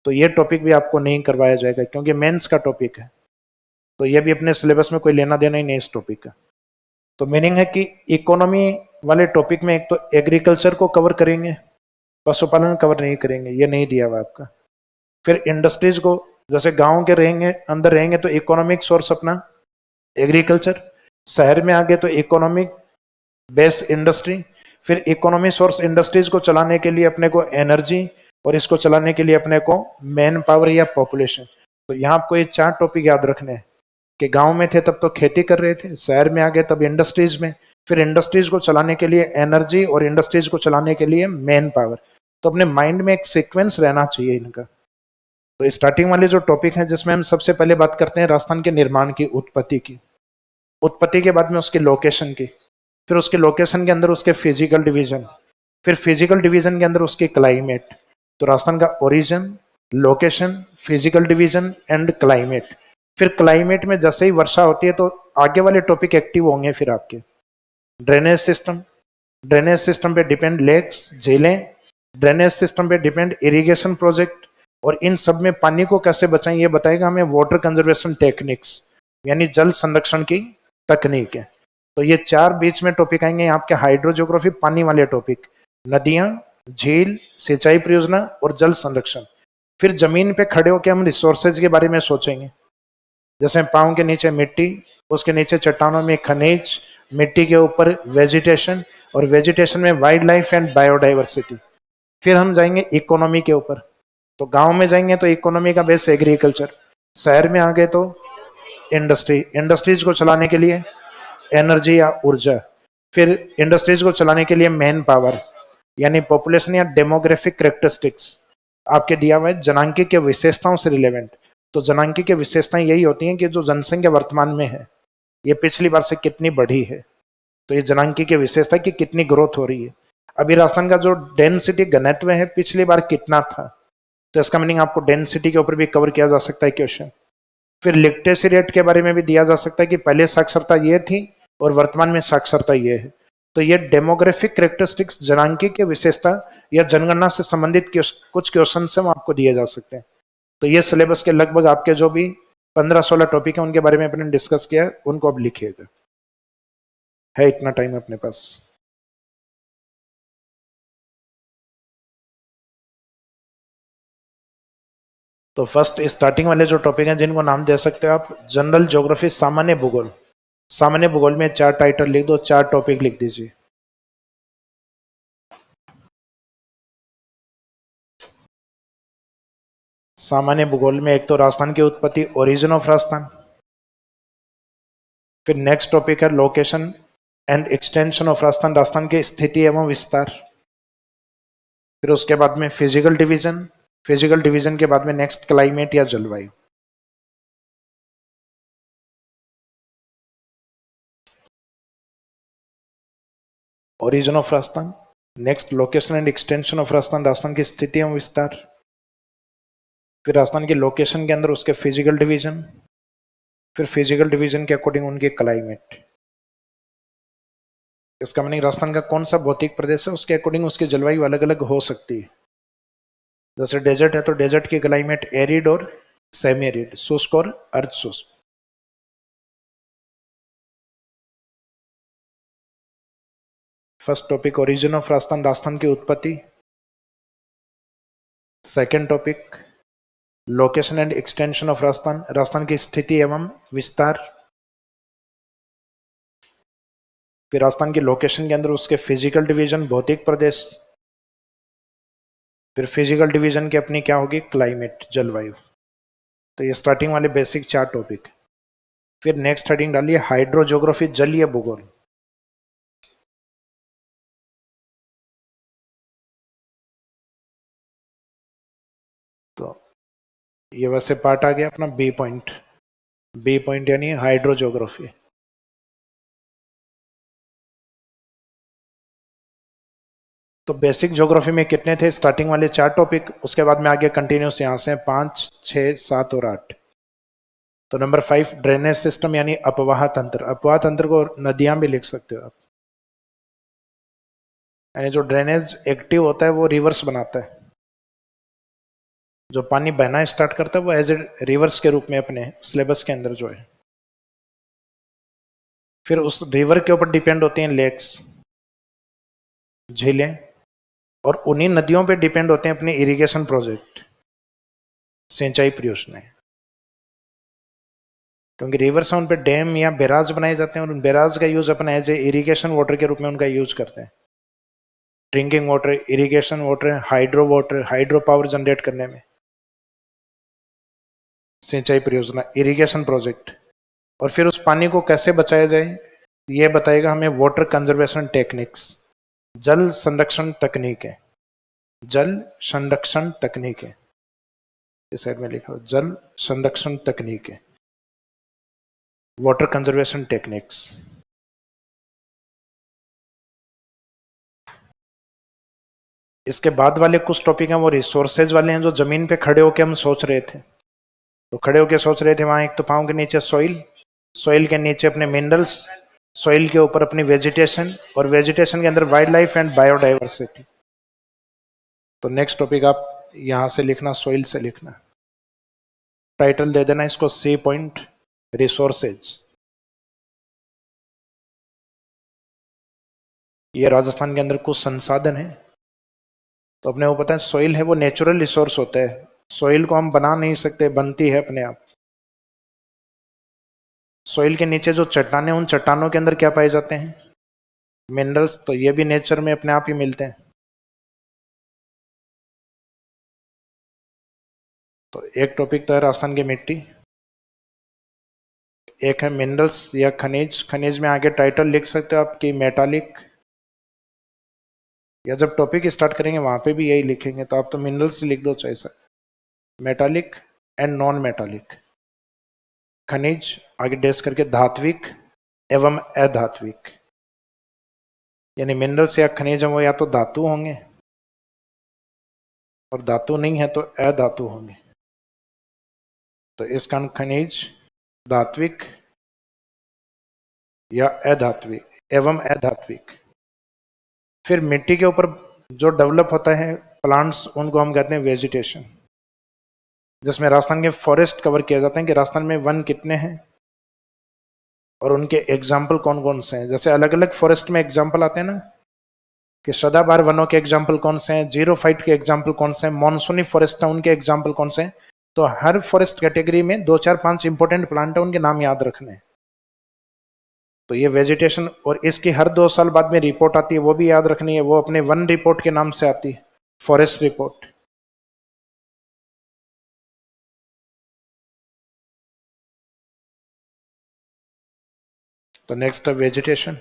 तो ये टॉपिक भी आपको नहीं करवाया जाएगा क्योंकि मेंस का टॉपिक है, तो ये भी अपने सिलेबस में कोई लेना देना ही नहीं इस टॉपिक का। तो मीनिंग है कि इकोनॉमी वाले टॉपिक में एक तो एग्रीकल्चर को कवर करेंगे, पशुपालन कवर नहीं करेंगे, ये नहीं दिया हुआ आपका। फिर इंडस्ट्रीज को, जैसे गांव के रहेंगे अंदर रहेंगे तो इकोनॉमिक सोर्स अपना एग्रीकल्चर, शहर में आ गए तो इकोनॉमिक बेस इंडस्ट्री, फिर इकोनॉमी सोर्स इंडस्ट्रीज को चलाने के लिए अपने को एनर्जी, और इसको चलाने के लिए अपने को मैन पावर या पॉपुलेशन। तो यहाँ आपको ये 4 टॉपिक याद रखने हैं कि गांव में थे तब तो खेती कर रहे थे, शहर में आ गए तब इंडस्ट्रीज में, फिर इंडस्ट्रीज को चलाने के लिए एनर्जी, और इंडस्ट्रीज को चलाने के लिए मैन पावर। तो अपने माइंड में एक सीक्वेंस रहना चाहिए इनका। तो स्टार्टिंग वाले जो टॉपिक है जिसमें हम सबसे पहले बात करते हैं राजस्थान के निर्माण की, उत्पत्ति की, उत्पत्ति के बाद में उसकी लोकेशन की, फिर उसके लोकेशन के अंदर उसके फिजिकल डिवीजन, फिर फिजिकल डिवीजन के अंदर उसकी क्लाइमेट। तो राजस्थान का origin, location, physical division and climate. फिर क्लाइमेट में जैसे ही वर्षा होती है तो आगे वाले टॉपिक एक्टिव होंगे फिर आपके। ड्रेनेज सिस्टम, ड्रेनेज सिस्टम पे डिपेंड लेक्स, झीलें, ड्रेनेज सिस्टम पे डिपेंड इरिगेशन प्रोजेक्ट, और इन सब में पानी को कैसे बचाएं ये बताएगा हमें वाटर कंजर्वेशन टेक्निक्स, यानी जल संरक्षण की तकनीक है। तो ये 4 बीच में टॉपिक आएंगे आपके हाइड्रोजियोग्राफी, पानी वाले टॉपिक, नदियां, झील, सिंचाई परियोजना और जल संरक्षण। फिर जमीन पे खड़े होकर हम रिसोर्सेज के बारे में सोचेंगे, जैसे पाँव के नीचे मिट्टी, उसके नीचे चट्टानों में खनिज, मिट्टी के ऊपर वेजिटेशन, और वेजिटेशन में वाइल्ड लाइफ एंड बायोडाइवर्सिटी। फिर हम जाएंगे इकोनॉमी के ऊपर, तो गांव में जाएंगे तो इकोनॉमी का बेस एग्रीकल्चर, शहर में आ गए तो इंडस्ट्री, इंडस्ट्रीज को चलाने के लिए एनर्जी या ऊर्जा, फिर इंडस्ट्रीज को चलाने के लिए मैन पावर यानी पॉपुलेशन या डेमोग्राफिक करेक्टरिस्टिक्स आपके दिया हुआ है जनांकी के विशेषताओं से रिलेवेंट। तो जनांकी की विशेषताएं यही होती हैं कि जो जनसंख्या वर्तमान में है ये पिछली बार से कितनी बढ़ी है, तो ये जनांकी की विशेषता कि कितनी ग्रोथ हो रही है। अभी राजस्थान का जो डेंसिटी घनत्व है पिछली बार कितना था, तो इसका मीनिंग आपको डेंसिटी के ऊपर भी कवर किया जा सकता है क्वेश्चन। फिर लिटरेसी रेट के बारे में भी दिया जा सकता है कि पहले साक्षरता ये थी और वर्तमान में साक्षरता ये है। तो ये डेमोग्राफिक करेक्टरिस्टिक्स जनांकी के विशेषता या जनगणना से संबंधित कुछ क्वेश्चन से आपको दिए जा सकते हैं। तो ये सिलेबस के लगभग आपके जो भी 15-16 टॉपिक है उनके बारे में अपने डिस्कस किया है, उनको अब लिखिएगा। है इतना टाइम अपने पास। तो फर्स्ट स्टार्टिंग वाले जो टॉपिक हैं जिनको नाम दे सकते हो आप, जनरल ज्योग्राफी, सामान्य भूगोल। सामान्य भूगोल में 4 टाइटल लिख दो, 4 टॉपिक लिख दीजिए। सामान्य भूगोल में एक तो राजस्थान की उत्पत्ति, ओरिजिन ऑफ राजस्थान। फिर नेक्स्ट टॉपिक है location and extension of Rajasthan, Rajasthan की स्थिति एवं विस्तार। फिर उसके बाद में फिजिकल डिवीजन, फिजिकल डिवीजन के बाद में नेक्स्ट क्लाइमेट या जलवायु। Origin of Rajasthan, next location and extension of Rajasthan, Rajasthan की स्थिति एवं विस्तार। फिर राजस्थान के लोकेशन के अंदर उसके फिजिकल डिवीजन, फिर फिजिकल डिवीजन के अकॉर्डिंग उनके क्लाइमेट। इसका मीनिंग राजस्थान का कौन सा भौतिक प्रदेश है उसके अकॉर्डिंग उसकी जलवायु अलग अलग हो सकती है। जैसे डेजर्ट है तो डेजर्ट की क्लाइमेट एरिड और सेमी एरिड, शुष्क और अर्ध शुष्क। First topic origin of Rajasthan, Rajasthan की उत्पत्ति। Second topic location and extension of Rajasthan, Rajasthan की स्थिति एवं विस्तार। फिर राजस्थान की लोकेशन के अंदर उसके फिजिकल डिवीजन, भौतिक प्रदेश। फिर फिजिकल डिवीजन की अपनी क्या होगी, क्लाइमेट, जलवायु। तो ये स्टार्टिंग वाले बेसिक 4 टॉपिक। फिर नेक्स्ट हेडिंग डालिए हाइड्रोजियोग्राफी, जलीय भूगोल। तो ये वैसे पार्ट आ गया अपना बी पॉइंट। बी पॉइंट यानी हाइड्रोजोग्राफी। तो बेसिक ज्योग्राफी में कितने थे? स्टार्टिंग वाले 4 टॉपिक, उसके बाद में आगे कंटिन्यूस यहाँ से 5, 6, 7 और 8। तो नंबर 5 ड्रेनेज सिस्टम यानी अपवाह तंत्र। अपवाह तंत्र को नदियां भी लिख सकते हो आप। यानी जो ड्रेनेज एक्टिव होता है वो रिवर्स बनाता है। जो पानी बहना स्टार्ट करता है वो एज ए रिवर्स के रूप में अपने सिलेबस के अंदर जो है। फिर उस रिवर के ऊपर डिपेंड होती हैं लेक्स, झीलें, और उन्हीं नदियों पे डिपेंड होते हैं अपने इरिगेशन प्रोजेक्ट, सिंचाई परियोजनाएं। क्योंकि रिवर से उन पे डैम या बैराज बनाए जाते हैं और उन बैराज का यूज अपना एज ए इरिगेशन वाटर के रूप में उनका यूज करते हैं। Drinking water, irrigation water, hydro power generate करने में, सिंचाई परियोजना, इरिगेशन प्रोजेक्ट। और फिर उस पानी को कैसे बचाया जाए ये बताएगा हमें वाटर कंजर्वेशन टेक्निक्स, जल संरक्षण तकनीक है। जल संरक्षण तकनीक है, इस साइड में लिखा हो जल संरक्षण तकनीक है, वाटर कंजर्वेशन टेक्निक्स। इसके बाद वाले कुछ टॉपिक हैं वो रिसोर्सेज वाले हैं, जो जमीन पे खड़े होके हम सोच रहे थे। तो खड़े होके सोच रहे थे वहां, एक तो पाँव के नीचे सॉइल, सॉइल के नीचे अपने मिनरल्स, सॉइल के ऊपर अपनी वेजिटेशन, और वेजिटेशन के अंदर वाइल्ड लाइफ एंड बायोडाइवर्सिटी। तो नेक्स्ट टॉपिक आप यहां से लिखना, सॉइल से लिखना। टाइटल दे देना इसको सी पॉइंट रिसोर्सेज। ये राजस्थान के अंदर कुछ संसाधन है। तो अपने को पता है सॉइल है वो नेचुरल रिसोर्स होता है, सॉइल को हम बना नहीं सकते, बनती है अपने आप। सॉइल के नीचे जो चट्टाने, उन चट्टानों के अंदर क्या पाए जाते हैं? मिनरल्स। तो ये भी नेचर में अपने आप ही मिलते हैं। तो एक टॉपिक तो है राजस्थान की मिट्टी, एक है मिनरल्स या खनिज। खनिज में आगे टाइटल लिख सकते हो आपकी मेटालिक, या जब टॉपिक स्टार्ट करेंगे वहां पे भी यही लिखेंगे, तो आप तो मिनरल्स लिख दो चाहे sir, metallic and non metallic. खनिज आगे डेस करके धात्विक एवं अधात्विक, यानी मिनरल्स या खनिज वो या तो धातु होंगे, और धातु नहीं है तो अधातु होंगे। तो इस कारण खनिज धात्विक या अधात्विक एवं अधात्विक। फिर मिट्टी के ऊपर जो डेवलप होता है प्लांट्स, उनको हम कहते हैं वेजिटेशन, जिसमें राजस्थान के फॉरेस्ट कवर किया जाता है कि राजस्थान में वन कितने हैं और उनके एग्जाम्पल कौन कौन से हैं। जैसे अलग अलग फॉरेस्ट में एग्जाम्पल आते हैं ना, कि सदाबहार वनों के एग्जाम्पल कौन से हैं, जीरो फाइट के एग्जाम्पल कौन से हैं, मॉनसूनी फॉरेस्ट है उनके एग्जाम्पल कौन से हैं। तो हर फॉरेस्ट कैटेगरी में 2, 4, 5 इंपॉर्टेंट प्लांट है, उनके नाम याद रखने हैं। तो ये वेजिटेशन, और इसकी हर 2 साल बाद में रिपोर्ट आती है, वो भी याद रखनी है। वो अपने वन रिपोर्ट के नाम से आती है, फॉरेस्ट रिपोर्ट। तो नेक्स्ट है वेजिटेशन।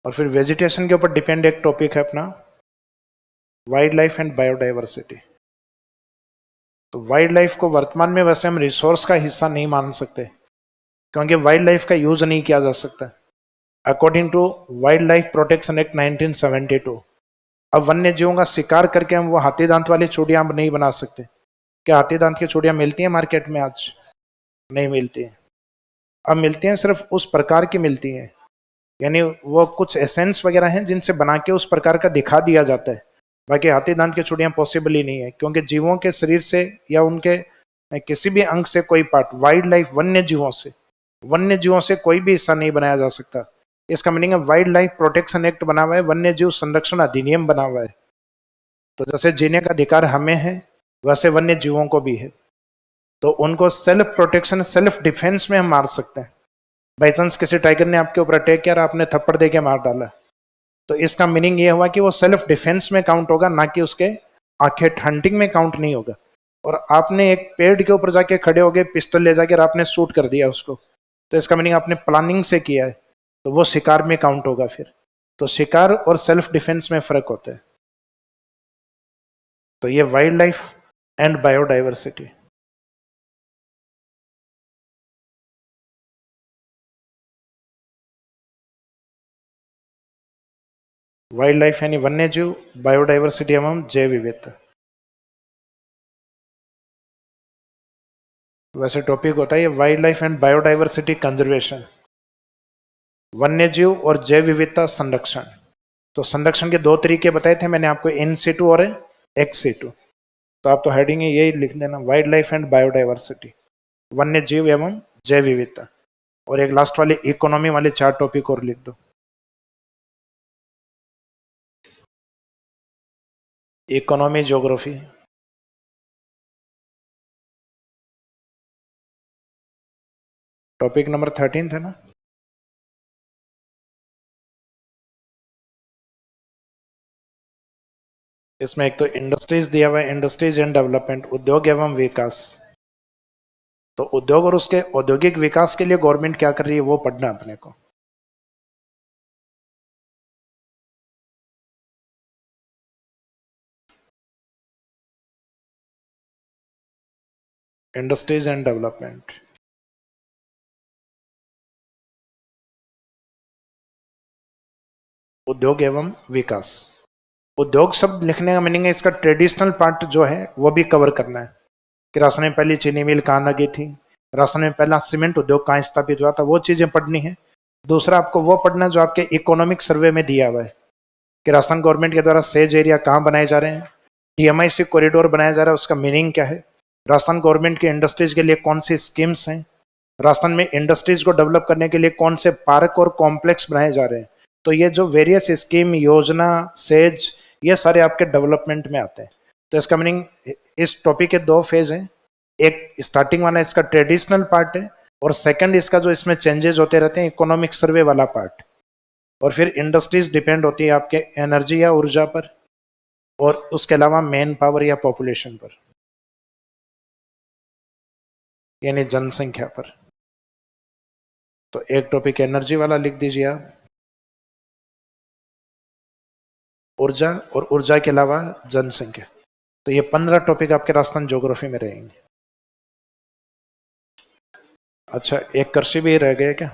और फिर वेजिटेशन के ऊपर डिपेंड एक टॉपिक है अपना वाइल्ड लाइफ एंड बायोडाइवर्सिटी। तो वाइल्ड लाइफ को वर्तमान में वैसे हम रिसोर्स का हिस्सा नहीं मान सकते, क्योंकि वाइल्ड लाइफ का यूज नहीं किया जा सकता according to wild life protection act 1972। अब वन्य जीवों का शिकार करके हम वो हाथी दांत वाली चूड़ियां नहीं बना सकते। क्या हाथी दांत की चूड़ियां मिलती हैं मार्केट में आज? नहीं मिलती हैं। अब मिलती हैं, सिर्फ उस प्रकार की मिलती हैं, यानी वो कुछ एसेंस वगैरह हैं जिनसे बना के उस प्रकार का दिखा दिया जाता है। बाकी हाथी दांत की चूड़ियां पॉसिबल ही नहीं है, क्योंकि जीवों के शरीर से या उनके किसी भी अंग से कोई पार्ट, वाइल्ड लाइफ वन्य जीवों से कोई भी हिस्सा नहीं बनाया जा सकता। इसका मीनिंग है वाइल्ड लाइफ प्रोटेक्शन एक्ट बना हुआ है, वन्य जीव संरक्षण अधिनियम बना हुआ है। तो जैसे जीने का अधिकार हमें है, वैसे वन्य जीवों को भी है। तो उनको सेल्फ प्रोटेक्शन, सेल्फ डिफेंस में हम मार सकते हैं। बाई चांस किसी टाइगर ने आपके ऊपर अटैक किया और आपने थप्पड़ दे के मार डाला, तो इसका मीनिंग ये हुआ कि वो सेल्फ डिफेंस में काउंट होगा, ना कि उसके आंखें हंटिंग में काउंट नहीं होगा। और आपने एक पेड़ के ऊपर जाके खड़े हो गए, पिस्टल ले जाकर आपने शूट कर दिया उसको, तो इसका मीनिंग आपने प्लानिंग से किया है, तो वो शिकार में काउंट होगा फिर। तो शिकार और सेल्फ डिफेंस में फर्क होता है। तो ये wild life and biodiversity. Wild life यानी वन्य जीव, बायोडाइवर्सिटी एवं जैव विविधता। वैसे टॉपिक होता है ये wild life and biodiversity conservation, वन्य जीव और जैव विविधता संरक्षण। तो संरक्षण के दो तरीके बताए थे मैंने आपको, इन सिटू और एक्स सिटू। तो आप तो हेडिंग यही लिख देना, वाइल्ड लाइफ एंड बायोडाइवर्सिटी, वन्य जीव एवं जैव विविधता। और एक लास्ट वाले इकोनॉमी वाले 4 टॉपिक और लिख दो, इकोनॉमी ज्योग्राफी। टॉपिक नंबर 13 था ना। इसमें एक तो इंडस्ट्रीज दिया हुआ है, इंडस्ट्रीज एंड डेवलपमेंट, उद्योग एवं विकास। तो उद्योग और उसके औद्योगिक विकास के लिए गवर्नमेंट क्या कर रही है वो पढ़ना अपने को। इंडस्ट्रीज एंड डेवलपमेंट, उद्योग एवं विकास। उद्योग शब्द लिखने का मीनिंग है इसका ट्रेडिशनल पार्ट जो है वो भी कवर करना है, कि राजस्थान में पहली चीनी मिल कहाँ लगी थी, राजस्थान में पहला सीमेंट उद्योग कहाँ स्थापित हुआ था, वो चीजें पढ़नी है। दूसरा आपको वो पढ़ना जो आपके इकोनॉमिक सर्वे में दिया हुआ है, कि राजस्थान गवर्नमेंट के द्वारा सेज एरिया कहाँ बनाए जा रहे हैं, डीएमआईसी कॉरिडोर बनाया जा रहा है उसका मीनिंग क्या है, राजस्थान गवर्नमेंट की इंडस्ट्रीज के लिए कौन सी स्कीम्स हैं, राजस्थान में इंडस्ट्रीज को डेवलप करने के लिए कौन से पार्क और कॉम्प्लेक्स बनाए जा रहे हैं। तो ये जो वेरियस स्कीम, योजना, सेज, ये सारे आपके डेवलपमेंट में आते हैं। तो इसका मीनिंग, इस टॉपिक के 2 फेज हैं, एक स्टार्टिंग वाला इसका ट्रेडिशनल पार्ट है, और सेकंड इसका जो इसमें चेंजेस होते रहते हैं इकोनॉमिक सर्वे वाला पार्ट। और फिर इंडस्ट्रीज डिपेंड होती है आपके एनर्जी या ऊर्जा पर, और उसके अलावा मैन पावर या पॉपुलेशन पर, यानी जनसंख्या पर। तो एक टॉपिक एनर्जी वाला लिख दीजिए आप, ऊर्जा, और ऊर्जा के अलावा जनसंख्या। तो ये 15 टॉपिक आपके राजस्थान ज्योग्राफी में रहेंगे। अच्छा, एक कृषि भी रह गया क्या?